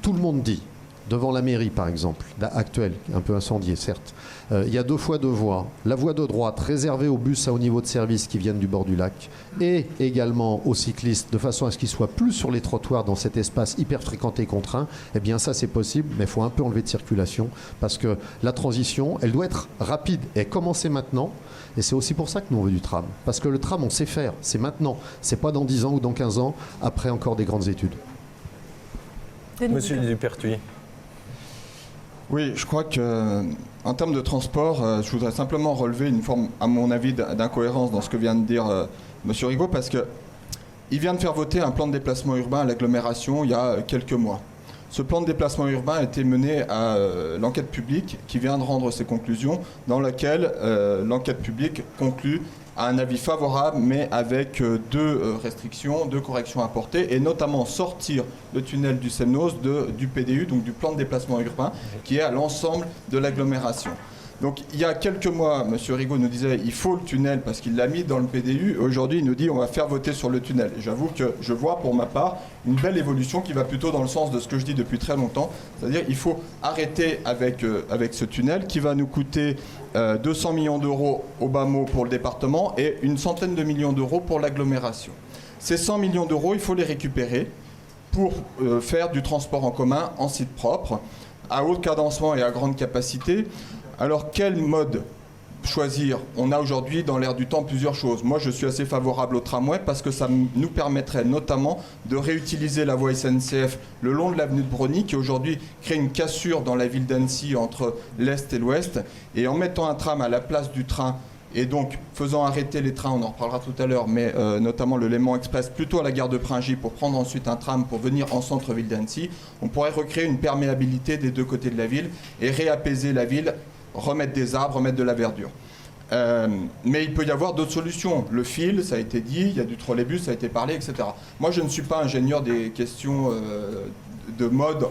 tout le monde dit, devant la mairie par exemple, actuelle, un peu incendiée certes, il y a 2 fois 2 voies. La voie de droite réservée aux bus à haut niveau de service qui viennent du bord du lac et également aux cyclistes de façon à ce qu'ils soient plus sur les trottoirs dans cet espace hyper fréquenté et contraint. Eh bien ça c'est possible, mais il faut un peu enlever de circulation parce que la transition, elle doit être rapide et commencer maintenant. Et c'est aussi pour ça que nous on veut du tram. Parce que le tram on sait faire, c'est maintenant. C'est pas dans 10 ans ou dans 15 ans, après encore des grandes études. Monsieur Dupertuis. Oui, je crois qu'en termes de transport, je voudrais simplement relever une forme, à mon avis, d'incohérence dans ce que vient de dire M. Rigaud, parce qu'il vient de faire voter un plan de déplacement urbain à l'agglomération il y a quelques mois. Ce plan de déplacement urbain a été mené à l'enquête publique qui vient de rendre ses conclusions, dans laquelle l'enquête publique conclut à un avis favorable, mais avec 2 restrictions, 2 corrections à apporter, et notamment sortir le tunnel du Semnoz du PDU, donc du plan de déplacement urbain, qui est à l'ensemble de l'agglomération. Donc il y a quelques mois, M. Rigaud nous disait il faut le tunnel parce qu'il l'a mis dans le PDU. Aujourd'hui, il nous dit on va faire voter sur le tunnel. Et j'avoue que je vois pour ma part une belle évolution qui va plutôt dans le sens de ce que je dis depuis très longtemps. C'est-à-dire il faut arrêter avec ce tunnel qui va nous coûter 200 millions d'euros au bas mot pour le département et une centaine de millions d'euros pour l'agglomération. Ces 100 millions d'euros, il faut les récupérer pour faire du transport en commun en site propre, à haut cadencement et à grande capacité. Alors, quel mode choisir? On a aujourd'hui, dans l'air du temps, plusieurs choses. Moi, je suis assez favorable au tramway parce que ça nous permettrait notamment de réutiliser la voie SNCF le long de l'avenue de Brony, qui aujourd'hui crée une cassure dans la ville d'Annecy entre l'Est et l'Ouest. Et en mettant un tram à la place du train Et donc, faisant arrêter les trains, on en reparlera tout à l'heure, mais notamment le Léman Express, plutôt à la gare de Pringy pour prendre ensuite un tram pour venir en centre-ville d'Annecy, on pourrait recréer une perméabilité des deux côtés de la ville et réapaiser la ville, remettre des arbres, remettre de la verdure. Mais il peut y avoir d'autres solutions. Le fil, ça a été dit, il y a du trolleybus, ça a été parlé, etc. Moi, je ne suis pas ingénieur des questions de mode,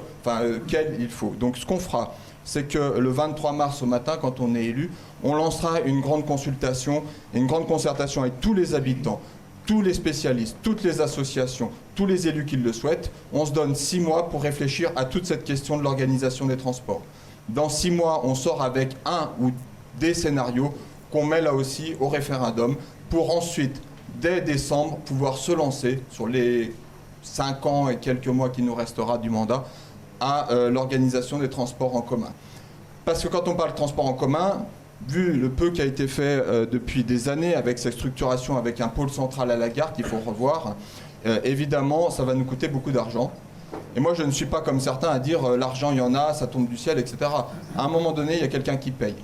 quel il faut. Donc, ce qu'on fera, c'est que le 23 mars au matin, quand on est élu, on lancera une grande consultation et une grande concertation avec tous les habitants, tous les spécialistes, toutes les associations, tous les élus qui le souhaitent. On se donne 6 mois pour réfléchir à toute cette question de l'organisation des transports. Dans 6 mois, on sort avec un ou des scénarios qu'on met là aussi au référendum pour ensuite, dès décembre, pouvoir se lancer sur les 5 ans et quelques mois qui nous restera du mandat à l'organisation des transports en commun. Parce que quand on parle de transport en commun, vu le peu qui a été fait depuis des années avec cette structuration, avec un pôle central à la gare qu'il faut revoir, évidemment, ça va nous coûter beaucoup d'argent. Et moi, je ne suis pas comme certains à dire l'argent, il y en a, ça tombe du ciel, etc. À un moment donné, il y a quelqu'un qui paye.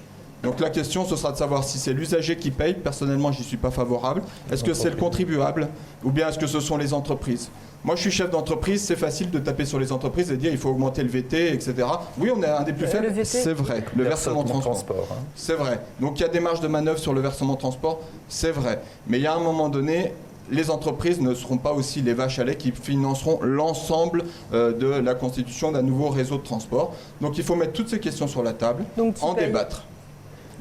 Donc la question, ce sera de savoir si c'est l'usager qui paye. Personnellement, j'y suis pas favorable. Est-ce que c'est le contribuable ou bien est-ce que ce sont les entreprises ? Moi, je suis chef d'entreprise, c'est facile de taper sur les entreprises et de dire il faut augmenter le VT, etc. Oui, on est un des plus faibles, c'est vrai. Le versement transport, c'est vrai. Donc il y a des marges de manœuvre sur le versement transport, c'est vrai. Mais il y a un moment donné, les entreprises ne seront pas aussi les vaches à lait qui financeront l'ensemble de la constitution d'un nouveau réseau de transport. Donc il faut mettre toutes ces questions sur la table, en débattre.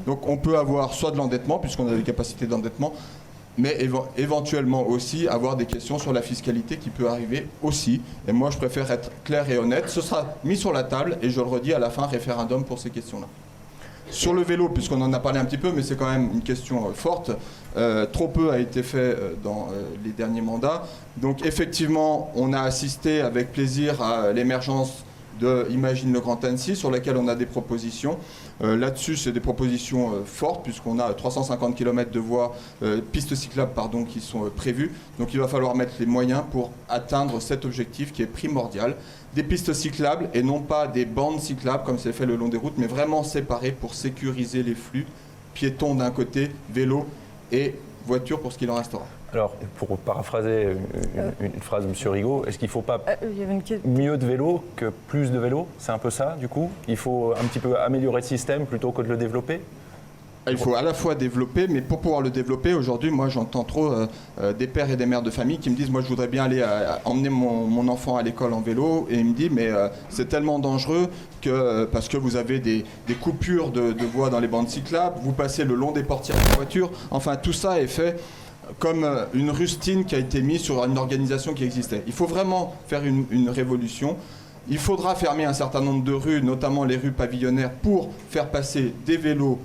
Donc on peut avoir soit de l'endettement, puisqu'on a des capacités d'endettement, mais éventuellement aussi avoir des questions sur la fiscalité qui peut arriver aussi. Et moi, je préfère être clair et honnête. Ce sera mis sur la table, et je le redis à la fin, référendum pour ces questions-là. Sur le vélo, puisqu'on en a parlé un petit peu, mais c'est quand même une question forte, trop peu a été fait dans les derniers mandats. Donc effectivement, on a assisté avec plaisir à l'émergence de Imagine le Grand Annecy, sur laquelle on a des propositions. Là-dessus, c'est des propositions fortes, puisqu'on a 350 km de voies, pistes cyclables, qui sont prévues. Donc il va falloir mettre les moyens pour atteindre cet objectif qui est primordial. Des pistes cyclables et non pas des bandes cyclables, comme c'est fait le long des routes, mais vraiment séparées pour sécuriser les flux. Piétons d'un côté, vélos et voitures pour ce qu'il en restera. Alors, pour paraphraser une phrase de M. Rigaud, est-ce qu'il ne faut pas mieux de vélos que plus de vélos? C'est un peu ça, du coup? Il faut un petit peu améliorer le système plutôt que de le développer? Il faut à la fois développer, mais pour pouvoir le développer, aujourd'hui, moi, j'entends trop des pères et des mères de famille qui me disent, moi, je voudrais bien aller emmener mon enfant à l'école en vélo, et il me dit, mais c'est tellement dangereux que, parce que vous avez des coupures de voies dans les bandes cyclables, vous passez le long des portières de voiture, enfin, tout ça est fait comme une rustine qui a été mise sur une organisation qui existait. Il faut vraiment faire une révolution. Il faudra fermer un certain nombre de rues, notamment les rues pavillonnaires, pour faire passer des vélos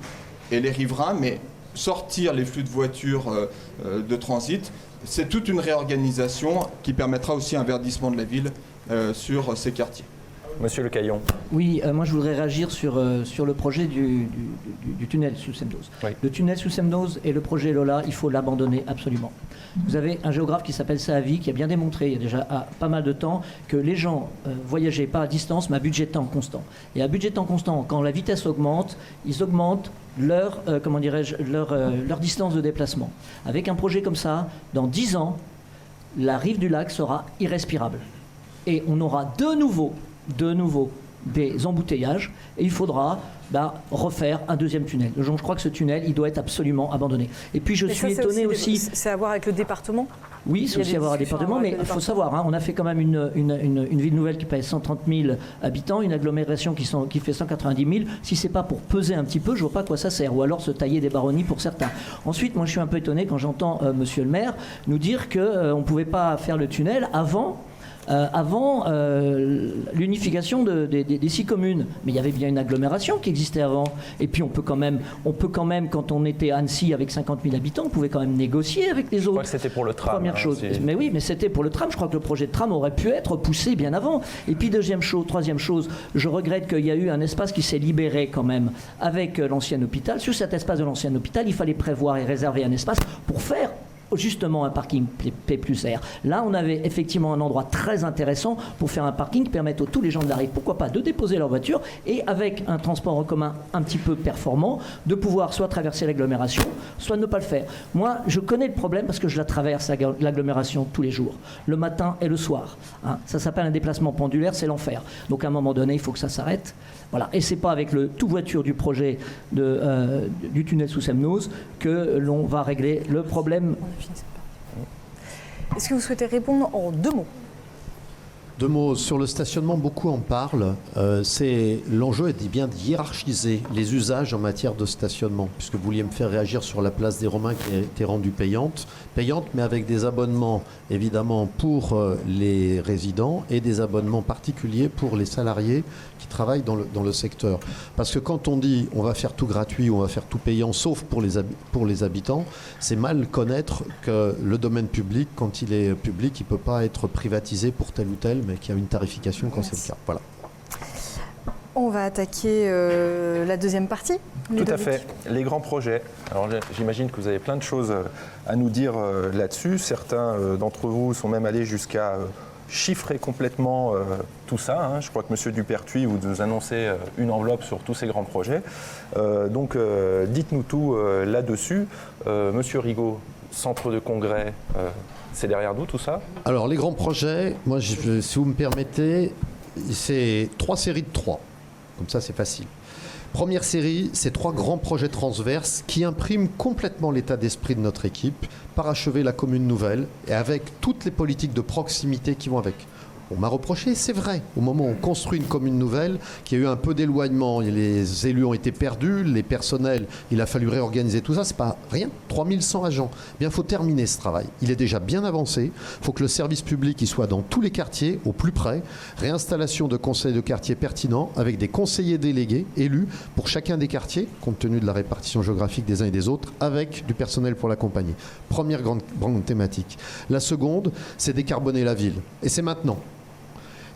et les riverains, mais sortir les flux de voitures de transit. C'est toute une réorganisation qui permettra aussi un verdissement de la ville sur ces quartiers. Monsieur Le Caillon. Oui, moi je voudrais réagir sur le projet du tunnel sous Semnoz. Oui. Le tunnel sous Semnoz et le projet Lola, il faut l'abandonner absolument. Vous avez un géographe qui s'appelle Sahavi qui a bien démontré il y a déjà pas mal de temps que les gens voyageaient pas à distance mais à budget de temps constant. Et à budget de temps constant, quand la vitesse augmente, ils augmentent leur distance de déplacement. Avec un projet comme ça, dans 10 ans, la rive du lac sera irrespirable. Et on aura de nouveau des embouteillages et il faudra refaire un deuxième tunnel. Donc, je crois que ce tunnel, il doit être absolument abandonné. Et puis je suis étonné aussi... C'est à voir avec le département ? Oui, c'est aussi à voir avec le département, mais il faut savoir, on a fait quand même une ville nouvelle qui pèse 130 000 habitants, une agglomération qui fait 190 000. Si c'est pas pour peser un petit peu, je vois pas à quoi ça sert. Ou alors se tailler des baronnies pour certains. Ensuite, moi je suis un peu étonné quand j'entends Monsieur le maire nous dire qu'on ne pouvait pas faire le tunnel avant l'unification des 6 communes. Mais il y avait bien une agglomération qui existait avant. Et puis on peut quand même, quand on était à Annecy avec 50 000 habitants, on pouvait quand même négocier avec les autres. Je crois que c'était pour le tram. Première chose. Mais oui, mais c'était pour le tram. Je crois que le projet de tram aurait pu être poussé bien avant. Et puis troisième chose, je regrette qu'il y a eu un espace qui s'est libéré quand même avec l'ancien hôpital. Sur cet espace de l'ancien hôpital, il fallait prévoir et réserver un espace pour faire justement un parking P+R. Là, on avait effectivement un endroit très intéressant pour faire un parking qui permette à tous les gens de la rive, pourquoi pas, de déposer leur voiture et avec un transport en commun un petit peu performant, de pouvoir soit traverser l'agglomération, soit ne pas le faire. Moi, je connais le problème parce que je la traverse, l'agglomération, tous les jours, le matin et le soir. Hein. Ça s'appelle un déplacement pendulaire, c'est l'enfer. Donc à un moment donné, il faut que ça s'arrête. Voilà. Et c'est pas avec le tout voiture du projet du tunnel sous Semnoz que l'on va régler le problème. Est-ce que vous souhaitez répondre en 2 mots? 2 mots sur le stationnement, beaucoup en parlent. L'enjeu est bien de hiérarchiser les usages en matière de stationnement, puisque vous vouliez me faire réagir sur la place des Romains qui a été rendue payante, mais avec des abonnements évidemment pour les résidents et des abonnements particuliers pour les salariés qui travaillent dans le secteur. Parce que quand on dit on va faire tout gratuit, on va faire tout payant, sauf pour les habitants, c'est mal connaître que le domaine public, quand il est public, il ne peut pas être privatisé pour tel ou tel, mais qu'il y a une tarification quand c'est le cas. Voilà. On va attaquer la deuxième partie. Tout à fait, les grands projets. Alors j'imagine que vous avez plein de choses à nous dire là-dessus. Certains d'entre vous sont même allés jusqu'à chiffrer complètement tout ça. Hein. Je crois que M. Dupertuis, vous nous annoncez une enveloppe sur tous ces grands projets. Donc dites-nous tout là-dessus. Monsieur Rigaud, centre de congrès, c'est derrière nous tout ça? Alors les grands projets, moi si vous me permettez, c'est 3 séries de 3. Comme ça c'est facile. Première série, c'est 3 grands projets transverses qui impriment complètement l'état d'esprit de notre équipe, parachever la commune nouvelle et avec toutes les politiques de proximité qui vont avec. On m'a reproché, c'est vrai, au moment où on construit une commune nouvelle, qu'il y a eu un peu d'éloignement, les élus ont été perdus, les personnels, il a fallu réorganiser tout ça, c'est pas rien, 3100 agents. Bien, il faut terminer ce travail. Il est déjà bien avancé, il faut que le service public il soit dans tous les quartiers, au plus près, réinstallation de conseils de quartier pertinents, avec des conseillers délégués, élus, pour chacun des quartiers, compte tenu de la répartition géographique des uns et des autres, avec du personnel pour l'accompagner. Première grande thématique. La seconde, c'est décarboner la ville. Et c'est maintenant.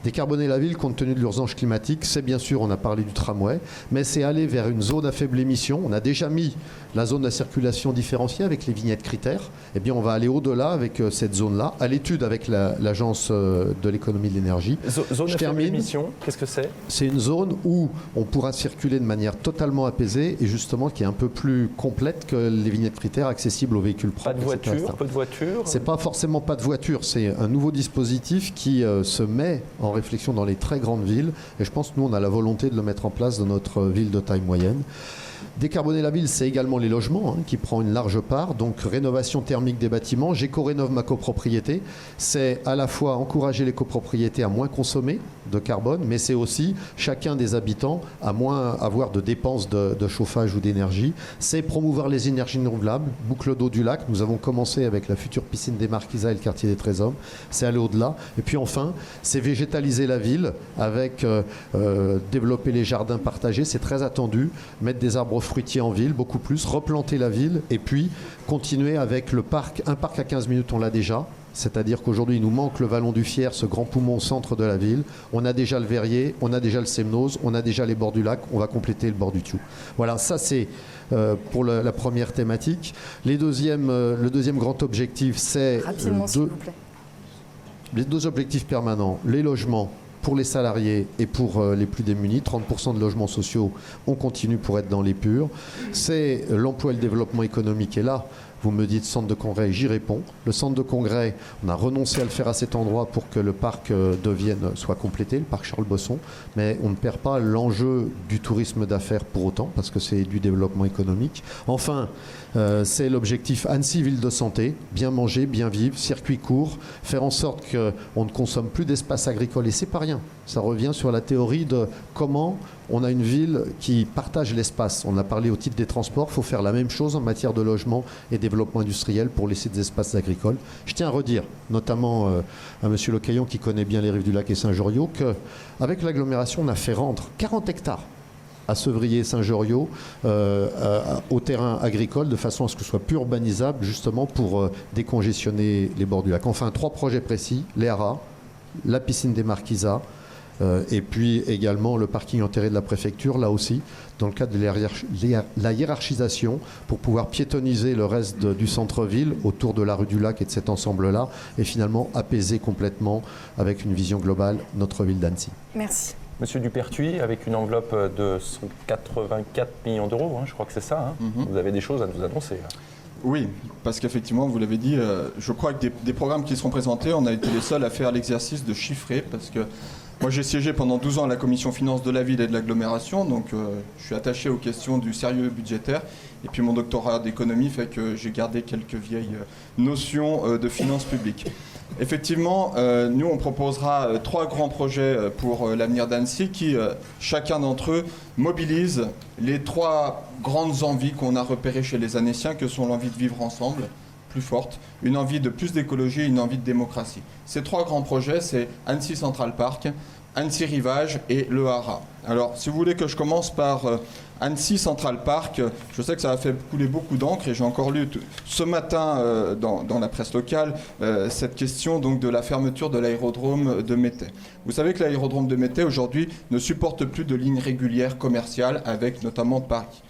Décarboner la ville compte tenu de l'urgence climatique, c'est bien sûr, on a parlé du tramway, mais c'est aller vers une zone à faible émission. On a déjà mis la zone de circulation différenciée avec les vignettes critères. Eh bien, on va aller au-delà avec cette zone-là, à l'étude avec l'Agence de l'économie de l'énergie. Zone à faible émission, qu'est-ce que c'est? C'est une zone où on pourra circuler de manière totalement apaisée et justement qui est un peu plus complète que les vignettes critères accessibles aux véhicules propres. Pas de voitures, peu de voitures? C'est pas forcément pas de voitures, c'est un nouveau dispositif qui se met en réflexion dans les très grandes villes et je pense que nous on a la volonté de le mettre en place dans notre ville de taille moyenne. Décarboner la ville, c'est également les logements qui prend une large part, donc rénovation thermique des bâtiments. J'éco-rénove ma copropriété, c'est à la fois encourager les copropriétés à moins consommer de carbone, mais c'est aussi chacun des habitants à moins avoir de dépenses de chauffage ou d'énergie. C'est promouvoir les énergies renouvelables, boucle d'eau du lac. Nous avons commencé avec la future piscine des Marquisas et le quartier des Trésors. C'est aller au-delà. Et puis enfin, c'est végétaliser la ville avec développer les jardins partagés. C'est très attendu. Mettre des arbres fruitiers en ville, beaucoup plus. Replanter la ville et puis continuer avec le parc. Un parc à 15 minutes, on l'a déjà. C'est-à-dire qu'aujourd'hui, il nous manque le Vallon du Fier, ce grand poumon au centre de la ville. On a déjà le Verrier, on a déjà le Semnoz, on a déjà les bords du lac, on va compléter le bord du Thiou. Voilà, ça c'est pour la première thématique. Le deuxième grand objectif, c'est les 2 objectifs permanents, les logements pour les salariés et pour les plus démunis. 30% de logements sociaux, on continue pour être dans les purs. C'est l'emploi et le développement économique. Et là, vous me dites centre de congrès, j'y réponds. Le centre de congrès, on a renoncé à le faire à cet endroit pour que le parc soit complété, le parc Charles-Bosson, mais on ne perd pas l'enjeu du tourisme d'affaires pour autant, parce que c'est du développement économique. Enfin, c'est l'objectif Annecy, ville de santé, bien manger, bien vivre, circuit court, faire en sorte qu'on ne consomme plus d'espace agricole, et c'est pas rien. Ça revient sur la théorie de comment on a une ville qui partage l'espace. On a parlé au titre des transports, il faut faire la même chose en matière de logement et développement industriel pour laisser des espaces agricoles. Je tiens à redire, notamment à M. Lecaillon qui connaît bien les rives du lac et Saint-Joriot, qu'avec l'agglomération, on a fait rendre 40 hectares à Sevrier et Saint-Joriot au terrain agricole de façon à ce que ce soit plus urbanisable justement pour décongestionner les bords du lac. Enfin, 3 projets précis, les haras, la piscine des Marquisas, Et puis également le parking enterré de la préfecture, là aussi, dans le cadre de la hiérarchisation, pour pouvoir piétonniser le reste du centre-ville autour de la rue du Lac et de cet ensemble-là, et finalement apaiser complètement, avec une vision globale, notre ville d'Annecy. Merci. Monsieur Dupertuis, avec une enveloppe de 184 millions d'euros, je crois que c'est ça, Vous avez des choses à nous annoncer. Oui, parce qu'effectivement, vous l'avez dit, je crois que des programmes qui seront présentés, on a été les seuls à faire l'exercice de chiffrer, parce que moi j'ai siégé pendant 12 ans à la commission finances de la ville et de l'agglomération, donc je suis attaché aux questions du sérieux budgétaire, et puis mon doctorat d'économie fait que j'ai gardé quelques vieilles notions de finances publiques. Effectivement, nous on proposera 3 grands projets pour l'avenir d'Annecy qui, chacun d'entre eux, mobilise les 3 grandes envies qu'on a repérées chez les Annéciens, que sont l'envie de vivre ensemble, plus forte, une envie de plus d'écologie et une envie de démocratie. Ces 3 grands projets, c'est Annecy Central Park, Annecy Rivage et le Haras. Alors, si vous voulez que je commence par Annecy Central Park, je sais que ça a fait couler beaucoup d'encre et j'ai encore lu ce matin dans la presse locale cette question donc, de la fermeture de l'aérodrome de Métais. Vous savez que l'aérodrome de Métais aujourd'hui ne supporte plus de lignes régulières commerciales avec notamment Paris.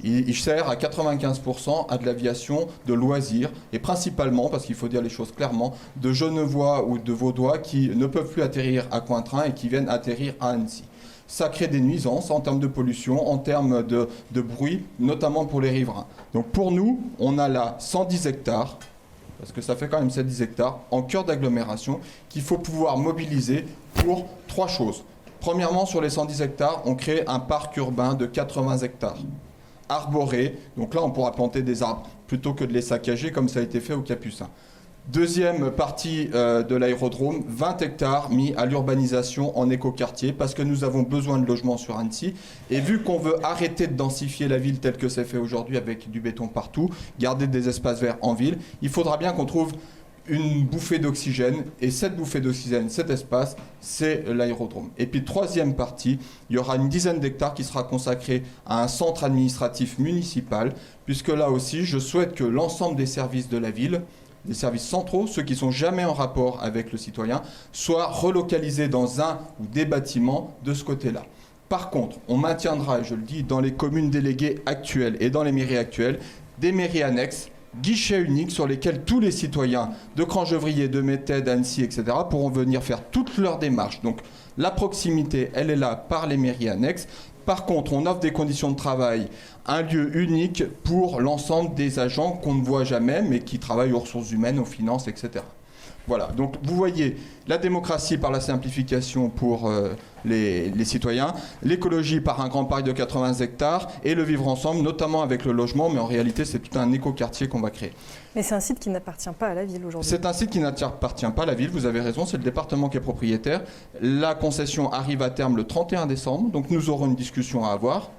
Il sert à 95% à de l'aviation de loisirs et principalement, parce qu'il faut dire les choses clairement, de Genevois ou de Vaudois qui ne peuvent plus atterrir à Cointrin et qui viennent atterrir à Annecy. Ça crée des nuisances en termes de pollution, en termes de bruit, notamment pour les riverains. Donc pour nous, on a là 110 hectares, parce que ça fait quand même 110 hectares, en cœur d'agglomération, qu'il faut pouvoir mobiliser pour 3 choses. Premièrement, sur les 110 hectares, on crée un parc urbain de 80 hectares. Arboré, donc là on pourra planter des arbres plutôt que de les saccager comme ça a été fait au Capucin. Deuxième partie de l'aérodrome, 20 hectares mis à l'urbanisation en écoquartier parce que nous avons besoin de logements sur Annecy et vu qu'on veut arrêter de densifier la ville telle que c'est fait aujourd'hui avec du béton partout, garder des espaces verts en ville, il faudra bien qu'on trouve une bouffée d'oxygène, et cette bouffée d'oxygène, cet espace, c'est l'aérodrome. Et puis troisième partie, il y aura une dizaine d'hectares qui sera consacré à un centre administratif municipal, puisque là aussi, je souhaite que l'ensemble des services de la ville, les services centraux, ceux qui ne sont jamais en rapport avec le citoyen, soient relocalisés dans un ou des bâtiments de ce côté-là. Par contre, on maintiendra, et je le dis, dans les communes déléguées actuelles et dans les mairies actuelles, des mairies annexes, guichets uniques sur lesquels tous les citoyens de Crangevrier, de Métais, d'Annecy, etc. pourront venir faire toutes leurs démarches. Donc la proximité, elle est là par les mairies annexes. Par contre, on offre des conditions de travail, un lieu unique pour l'ensemble des agents qu'on ne voit jamais, mais qui travaillent aux ressources humaines, aux finances, etc. Voilà, donc vous voyez la démocratie par la simplification pour les citoyens, l'écologie par un grand parc de 80 hectares et le vivre ensemble, notamment avec le logement, mais en réalité c'est tout un écoquartier qu'on va créer. Mais c'est un site qui n'appartient pas à la ville aujourd'hui. C'est un site qui n'appartient pas à la ville, vous avez raison, c'est le département qui est propriétaire. La concession arrive à terme le 31 décembre, donc nous aurons une discussion à avoir.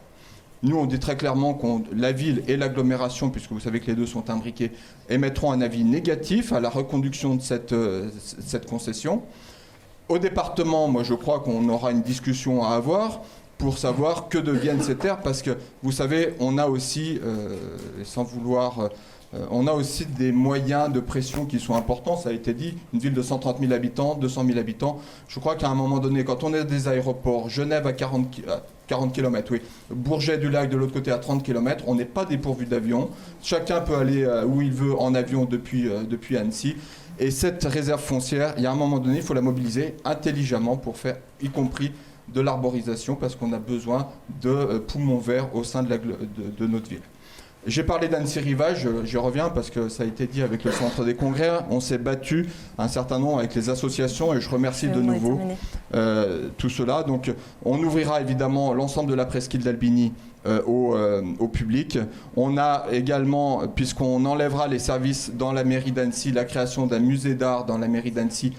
Nous, on dit très clairement que la ville et l'agglomération, puisque vous savez que les deux sont imbriqués, émettront un avis négatif à la reconduction de cette concession. Au département, moi je crois qu'on aura une discussion à avoir pour savoir que deviennent ces terres, parce que vous savez, on a aussi, sans vouloir... on a aussi des moyens de pression qui sont importants, ça a été dit, une ville de 130 000 habitants, 200 000 habitants. Je crois qu'à un moment donné, quand on est des aéroports, Genève à 40 km, oui, Bourget du Lac de l'autre côté à 30 km, on n'est pas dépourvu d'avions. Chacun peut aller où il veut en avion depuis Annecy. Et cette réserve foncière, il y a un moment donné, il faut la mobiliser intelligemment pour faire, y compris de l'arborisation, parce qu'on a besoin de poumons verts au sein de notre ville. J'ai parlé d'Annecy Rivage, j'y reviens parce que ça a été dit avec le centre des congrès. On s'est battu un certain nombre avec les associations et je remercie de nouveau tout cela. Donc on ouvrira évidemment l'ensemble de la presqu'île d'Albigny au public. On a également, puisqu'on enlèvera les services dans la mairie d'Annecy, la création d'un musée d'art dans la mairie d'Annecy,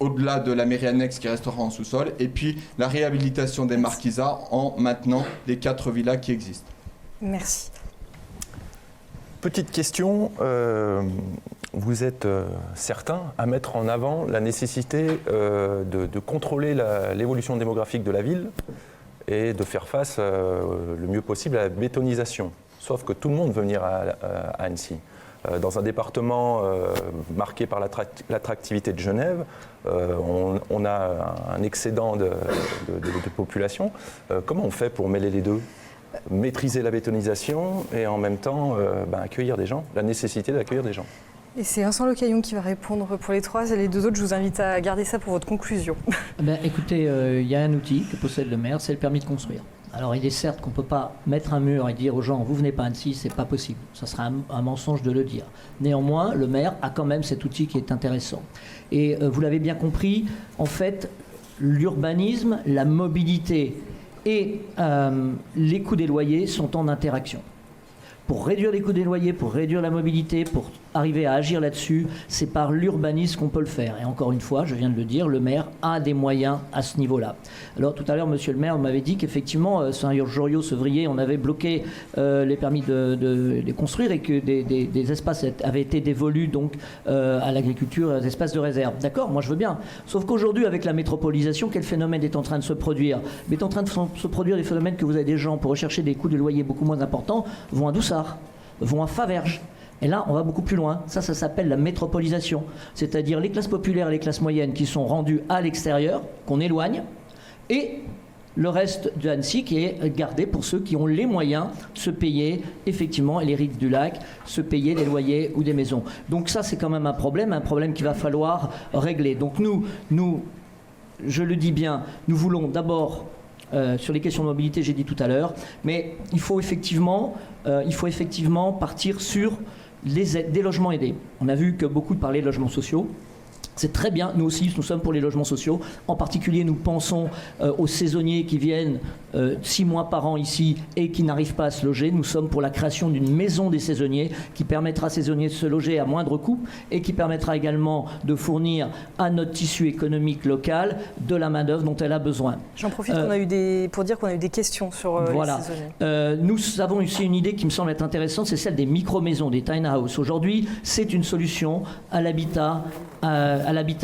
au-delà de la mairie annexe qui restera en sous-sol, et puis la réhabilitation des marquisats en maintenant les 4 villas qui existent. Merci. Petite question, vous êtes certain à mettre en avant la nécessité de contrôler l'évolution démographique de la ville et de faire face le mieux possible à la bétonisation. Sauf que tout le monde veut venir à Annecy. Dans un département marqué par l'attractivité de Genève, on a un excédent de population. Comment on fait pour mêler les deux ? Maîtriser la bétonisation et en même temps accueillir des gens, la nécessité d'accueillir des gens. Et c'est Vincent Lecaillon qui va répondre pour les trois. Et les deux autres, je vous invite à garder ça pour votre conclusion. Écoutez, il y a un outil que possède le maire, c'est le permis de construire. Alors il est certes qu'on ne peut pas mettre un mur et dire aux gens vous venez pas à Annecy, c'est pas possible. Ça serait un mensonge de le dire. Néanmoins, le maire a quand même cet outil qui est intéressant. Et vous l'avez bien compris, en fait, l'urbanisme, la mobilité et les coûts des loyers sont en interaction. Pour réduire les coûts des loyers, pour réduire la mobilité, pour arriver à agir là-dessus, c'est par l'urbanisme qu'on peut le faire. Et encore une fois, je viens de le dire, le maire a des moyens à ce niveau-là. Alors tout à l'heure, monsieur le maire m'avait dit qu'effectivement, Saint-Joriot-Sevrier, on avait bloqué les permis de les construire et que des espaces avaient été dévolus donc, à l'agriculture, des espaces de réserve. D'accord, moi je veux bien. Sauf qu'aujourd'hui, avec la métropolisation, quel phénomène est en train de se produire ? Il est en train de se produire des phénomènes que vous avez des gens, pour rechercher des coûts de loyer beaucoup moins importants, vont à Doussard, vont à Faverges. Et là, on va beaucoup plus loin. Ça s'appelle la métropolisation. C'est-à-dire les classes populaires et les classes moyennes qui sont rendues à l'extérieur, qu'on éloigne, et le reste de Annecy qui est gardé pour ceux qui ont les moyens de se payer, effectivement, et les rives du lac, se payer des loyers ou des maisons. Donc ça, c'est quand même un problème qu'il va falloir régler. Donc nous, je le dis bien, nous voulons d'abord... sur les questions de mobilité, j'ai dit tout à l'heure, mais il faut effectivement partir sur des logements aidés. On a vu que beaucoup parlaient de logements sociaux. C'est très bien, nous aussi, nous sommes pour les logements sociaux. En particulier, nous pensons aux saisonniers qui viennent 6 mois par an ici et qui n'arrivent pas à se loger. Nous sommes pour la création d'une maison des saisonniers qui permettra aux saisonniers de se loger à moindre coût et qui permettra également de fournir à notre tissu économique local de la main-d'œuvre dont elle a besoin. J'en profite pour dire qu'on a eu des questions sur les saisonniers. Nous avons aussi une idée qui me semble être intéressante, c'est celle des micro-maisons, des tiny houses. Aujourd'hui, c'est une solution à l'habitat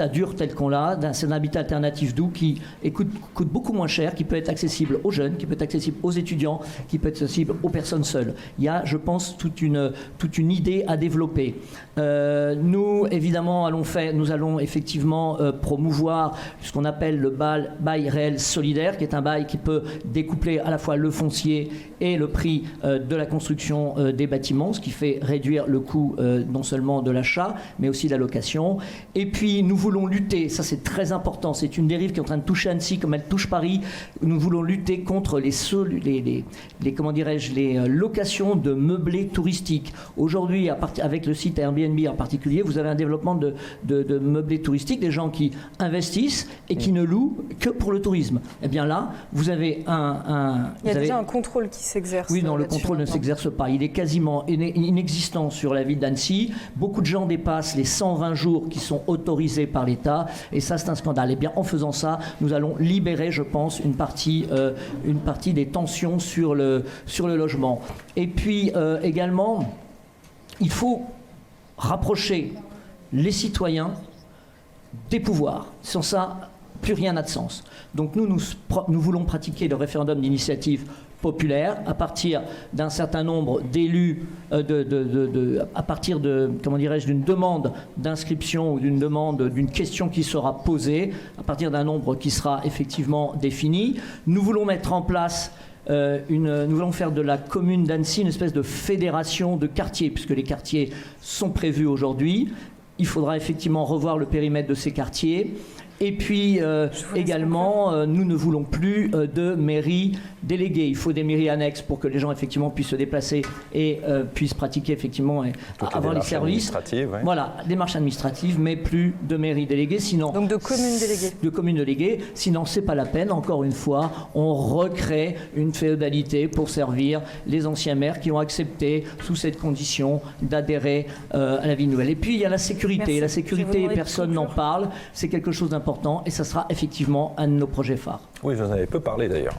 dur tel qu'on l'a. C'est un habitat alternatif doux qui coûte beaucoup moins cher, qui peut être accessible aux jeunes, qui peut être accessible aux étudiants, qui peut être accessible aux personnes seules. Il y a, je pense, toute une idée à développer. Nous, évidemment, nous allons effectivement promouvoir ce qu'on appelle le bail réel solidaire, qui est un bail qui peut découpler à la fois le foncier et le prix de la construction des bâtiments, ce qui fait réduire le coût non seulement de l'achat, mais aussi de la location. Et puis, nous voulons lutter, ça c'est très important, c'est une dérive qui est en train de toucher Annecy comme elle touche Paris. Nous voulons lutter contre les locations de meublés touristiques. Aujourd'hui, avec le site Airbnb en particulier, vous avez un développement de meublés touristiques, des gens qui investissent et qui ne louent que pour le tourisme. Eh bien là, vous avez Il y a déjà un contrôle qui s'exerce. Oui, non, le contrôle ne s'exerce pas. Il est quasiment inexistant sur la ville d'Annecy. Beaucoup de gens dépassent les 120 jours qui sont autorisés par l'État et ça, c'est un scandale. Eh bien, en faisant ça, nous allons libérer, je pense, une partie des tensions sur le logement. Et puis, également, il faut rapprocher les citoyens des pouvoirs. Sans ça, plus rien n'a de sens. Donc nous voulons pratiquer le référendum d'initiative populaire à partir d'un certain nombre d'élus, à partir d'une demande d'inscription ou d'une question qui sera posée, à partir d'un nombre qui sera effectivement défini. Nous voulons mettre en place nous voulons faire de la commune d'Annecy une espèce de fédération de quartiers, puisque les quartiers sont prévus aujourd'hui. Il faudra effectivement revoir le périmètre de ces quartiers. Et puis également, nous ne voulons plus de mairies déléguées. Il faut des mairies annexes pour que les gens effectivement puissent se déplacer et puissent pratiquer effectivement et avoir les services. Ouais. Voilà, démarches administratives, mais plus de mairies déléguées. Sinon, donc de communes déléguées. De communes déléguées. Sinon, c'est pas la peine. Encore une fois, on recrée une féodalité pour servir les anciens maires qui ont accepté sous cette condition d'adhérer à la vie nouvelle. Et puis il y a la sécurité. Merci. La sécurité, personne n'en parle. C'est quelque chose d'important. Et ça sera effectivement un de nos projets phares. Oui, vous en avez peu parlé d'ailleurs.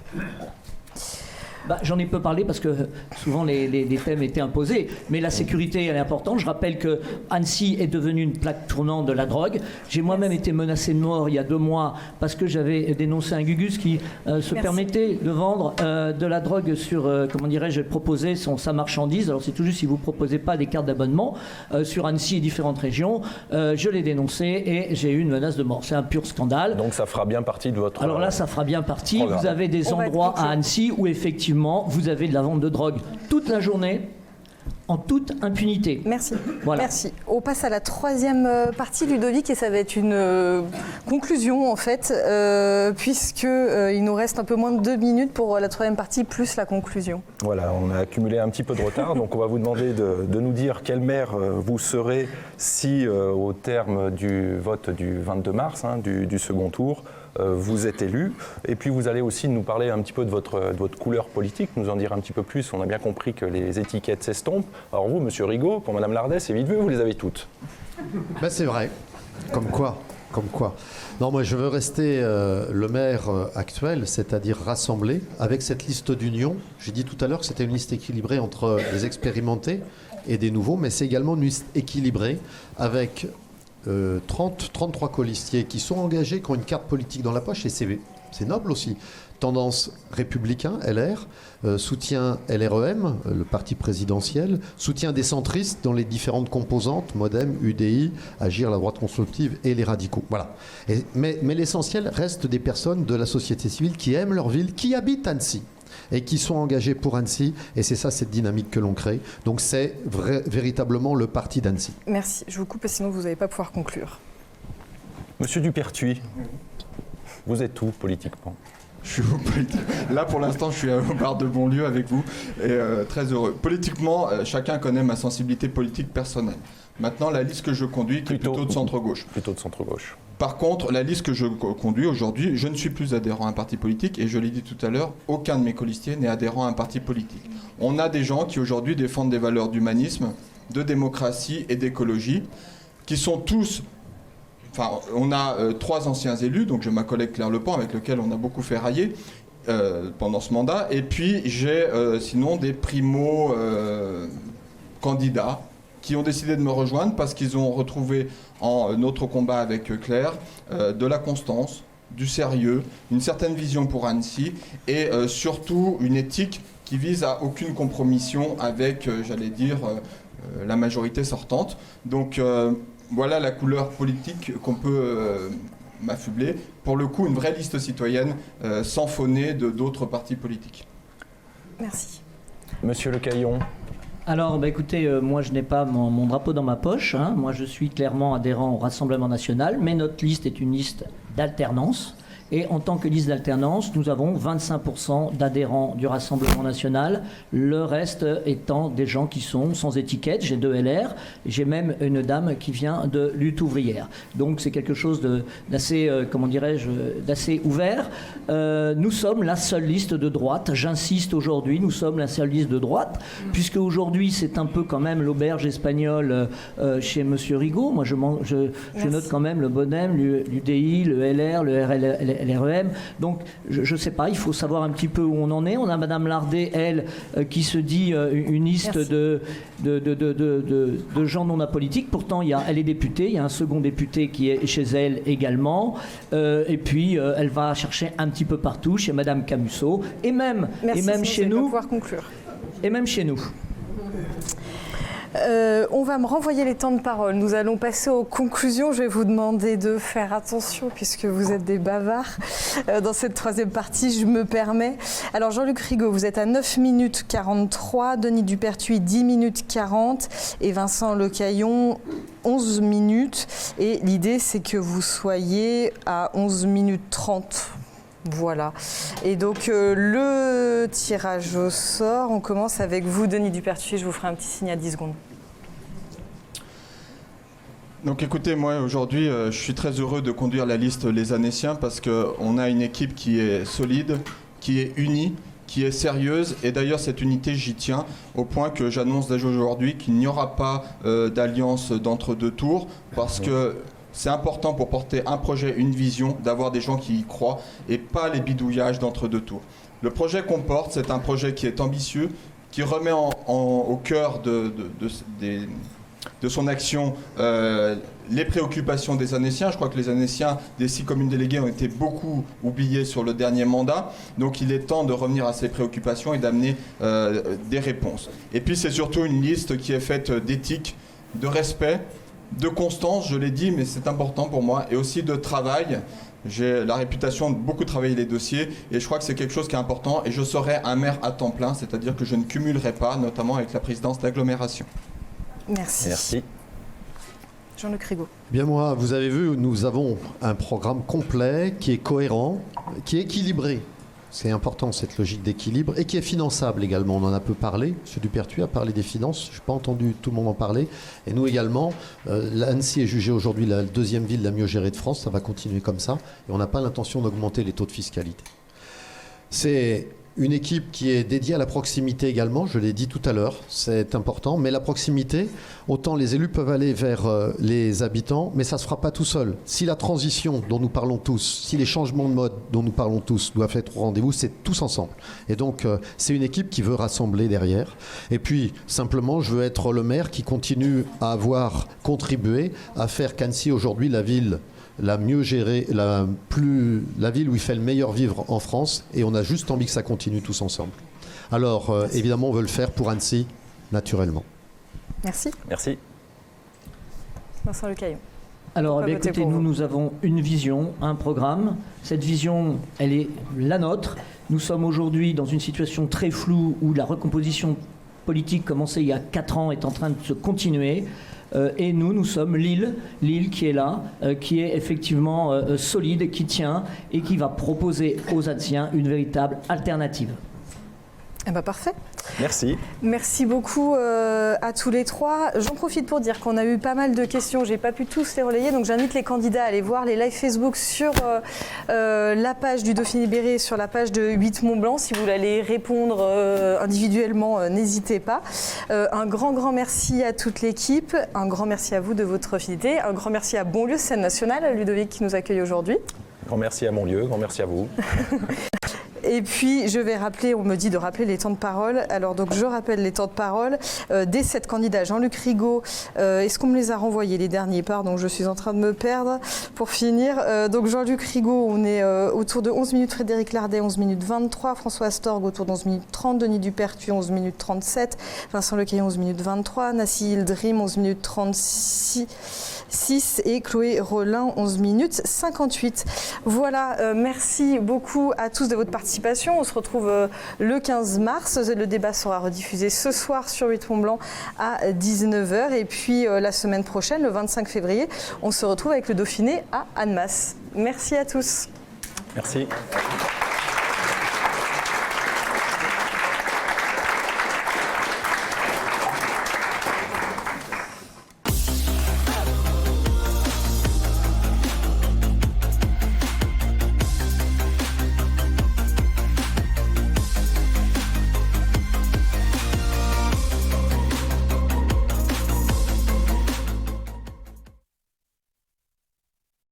J'en ai peu parlé parce que souvent les thèmes étaient imposés, mais la sécurité elle est importante. Je rappelle que Annecy est devenue une plaque tournante de la drogue. J'ai moi-même été menacé de mort il y a 2 mois parce que j'avais dénoncé un gugus qui se permettait de vendre de la drogue sur, proposer sa marchandise. Alors c'est tout juste si vous ne proposez pas des cartes d'abonnement sur Annecy et différentes régions. Je l'ai dénoncé et j'ai eu une menace de mort. C'est un pur scandale. Donc ça fera bien partie de votre... Alors là, ça fera bien partie. programme. Vous avez des endroits à Annecy où effectivement vous avez de la vente de drogue toute la journée, en toute impunité. Merci. Voilà. Merci. On passe à la 3e partie, Ludovic, et ça va être une conclusion en fait, puisqu'il nous reste un peu moins de 2 minutes pour la 3e partie, plus la conclusion. Voilà, on a accumulé un petit peu de retard, donc on va vous demander de nous dire quel maire vous serez si, au terme du vote du 22 mars, du second tour, vous êtes élu. Et puis vous allez aussi nous parler un petit peu de votre couleur politique, nous en dire un petit peu plus. On a bien compris que les étiquettes s'estompent. Alors vous, Monsieur Rigaud, pour Madame Lardès, c'est vite vu, vous les avez toutes. C'est vrai. Comme quoi. Non, moi je veux rester le maire actuel, c'est-à-dire rassemblé, avec cette liste d'union. J'ai dit tout à l'heure que c'était une liste équilibrée entre les expérimentés et des nouveaux, mais c'est également une liste équilibrée avec 33 colistiers qui sont engagés, qui ont une carte politique dans la poche, et c'est noble aussi. Tendance républicain, LR, soutien LREM, le parti présidentiel, soutien des centristes dans les différentes composantes, MoDem, UDI, Agir, la droite constructive et les radicaux. Voilà. Mais l'essentiel reste des personnes de la société civile qui aiment leur ville, qui habitent Annecy et qui sont engagés pour Annecy, et c'est ça cette dynamique que l'on crée. Donc c'est véritablement le parti d'Annecy. Merci. Je vous coupe, sinon vous n'allez pas pouvoir conclure. Monsieur Dupertuis, vous êtes où politiquement ? Je suis au politique. Là, pour l'instant, je suis au bar de Bonlieu avec vous et très heureux. Politiquement, chacun connaît ma sensibilité politique personnelle. Maintenant, la liste que je conduis est plutôt de centre-gauche. Plutôt de centre-gauche. Par contre, la liste que je conduis aujourd'hui, je ne suis plus adhérent à un parti politique et je l'ai dit tout à l'heure, aucun de mes colistiers n'est adhérent à un parti politique. On a des gens qui aujourd'hui défendent des valeurs d'humanisme, de démocratie et d'écologie, qui sont tous... Enfin, on a 3 anciens élus, donc j'ai ma collègue Claire Lepant avec lequel on a beaucoup fait railler pendant ce mandat, et puis j'ai sinon des primo-candidats qui ont décidé de me rejoindre parce qu'ils ont retrouvé en notre combat avec Claire de la constance, du sérieux, une certaine vision pour Annecy et surtout une éthique qui vise à aucune compromission avec, j'allais dire, la majorité sortante. Donc voilà la couleur politique qu'on peut m'affubler. Pour le coup, une vraie liste citoyenne sans fauner d'autres partis politiques. Merci. Monsieur Le Caillon. Alors, écoutez, moi je n'ai pas mon drapeau dans ma poche. Moi je suis clairement adhérent au Rassemblement national, mais notre liste est une liste d'alternance. Et en tant que liste d'alternance, nous avons 25% d'adhérents du Rassemblement national, le reste étant des gens qui sont sans étiquette. J'ai 2 LR, j'ai même une dame qui vient de Lutte ouvrière. Donc c'est quelque chose d'assez, d'assez ouvert. Nous sommes la seule liste de droite, j'insiste aujourd'hui, nous sommes la seule liste de droite, puisque aujourd'hui c'est un peu quand même l'auberge espagnole chez Monsieur Rigaud. Moi je note quand même le MoDem, l'UDI, le LR, le LREM. Donc, je ne sais pas, il faut savoir un petit peu où on en est. On a Madame Lardet, elle, qui se dit une liste de gens non apolitiques. Pourtant, elle est députée. Il y a un second député qui est chez elle également. Et puis, elle va chercher un petit peu partout, chez Madame Camusso. Et même chez nous. Pouvoir conclure. Et même chez nous. On va me renvoyer les temps de parole. Nous allons passer aux conclusions. Je vais vous demander de faire attention puisque vous êtes des bavards. Dans cette 3e partie, je me permets. Alors Jean-Luc Rigaud, vous êtes à 9 minutes 43, Denis Dupertuis 10 minutes 40 et Vincent Le Caillon 11 minutes. Et l'idée, c'est que vous soyez à 11 minutes 30. Voilà. Et donc le tirage au sort, on commence avec vous, Denis Dupertuis. Je vous ferai un petit signe à 10 secondes. Donc écoutez, moi aujourd'hui, je suis très heureux de conduire la liste Les Annéciens parce qu'on a une équipe qui est solide, qui est unie, qui est sérieuse. Et d'ailleurs, cette unité, j'y tiens, au point que j'annonce déjà aujourd'hui qu'il n'y aura pas d'alliance d'entre-deux tours parce que c'est important pour porter un projet, une vision, d'avoir des gens qui y croient et pas les bidouillages d'entre-deux tours. Le projet qu'on porte, c'est un projet qui est ambitieux, qui remet au cœur de son action les préoccupations des Annéciens. Je crois que les Annéciens des 6 communes déléguées ont été beaucoup oubliés sur le dernier mandat. Donc il est temps de revenir à ces préoccupations et d'amener des réponses. Et puis c'est surtout une liste qui est faite d'éthique, de respect, de constance, je l'ai dit, mais c'est important pour moi, et aussi de travail. J'ai la réputation de beaucoup travailler les dossiers et je crois que c'est quelque chose qui est important et je serai un maire à temps plein, c'est-à-dire que je ne cumulerai pas, notamment avec la présidence d'agglomération. Merci. Merci. Jean-Luc Rigaud. Bien moi, vous avez vu, nous avons un programme complet qui est cohérent, qui est équilibré. C'est important cette logique d'équilibre et qui est finançable également. On en a peu parlé. M. Dupertuis a parlé des finances. Je n'ai pas entendu tout le monde en parler. Et nous également, Annecy est jugée aujourd'hui la 2e ville la mieux gérée de France. Ça va continuer comme ça. Et on n'a pas l'intention d'augmenter les taux de fiscalité. C'est une équipe qui est dédiée à la proximité également, je l'ai dit tout à l'heure, c'est important, mais la proximité, autant les élus peuvent aller vers les habitants, mais ça ne se fera pas tout seul. Si la transition dont nous parlons tous, si les changements de mode dont nous parlons tous doivent être au rendez-vous, c'est tous ensemble. Et donc, c'est une équipe qui veut rassembler derrière. Et puis, simplement, je veux être le maire qui continue à avoir contribué à faire qu'Annecy, aujourd'hui, la ville la mieux gérée, la ville où il fait le meilleur vivre en France, et on a juste envie que ça continue tous ensemble. Alors, évidemment, on veut le faire pour Annecy, naturellement. Merci. Merci. Vincent Lecaillon. Alors, écoutez, nous avons une vision, un programme. Cette vision, elle est la nôtre. Nous sommes aujourd'hui dans une situation très floue où la recomposition politique commencée il y a 4 ans est en train de se continuer. Et nous sommes l'île qui est là, qui est effectivement solide, qui tient et qui va proposer aux Annéciens une véritable alternative. Eh ben parfait. Merci. Merci beaucoup à tous les 3. J'en profite pour dire qu'on a eu pas mal de questions. J'ai pas pu tous les relayer, donc j'invite les candidats à aller voir les lives Facebook sur la page du Dauphiné Libéré, sur la page de 8 Mont-Blanc. Si vous voulez aller répondre individuellement, n'hésitez pas. Un grand merci à toute l'équipe. Un grand merci à vous de votre fidélité. Un grand merci à Bonlieu Scène Nationale, Ludovic qui nous accueille aujourd'hui. Grand merci à Bonlieu, grand merci à vous. Et puis, je vais rappeler, on me dit de rappeler les temps de parole. Alors, donc, je rappelle les temps de parole. Des 7 candidats, Jean-Luc Rigaud, est-ce qu'on me les a renvoyés, les derniers? Pardon, je suis en train de me perdre. Pour finir, donc Jean-Luc Rigaud, on est autour de 11 minutes. Frédéric Lardet, 11 minutes 23. François Astorg, autour de 11 minutes 30. Denis Dupertuis, 11 minutes 37. Vincent Lecaillon, 11 minutes 23. Nassi Hildrim, 11 minutes 36. Et Chloé Rollin, 11 minutes 58. Voilà, merci beaucoup à tous de votre participation. On se retrouve le 15 mars. Le débat sera rediffusé ce soir sur 8 Mont-Blanc à 19h. Et puis la semaine prochaine, le 25 février, on se retrouve avec le Dauphiné à Annemasse. Merci à tous. Merci.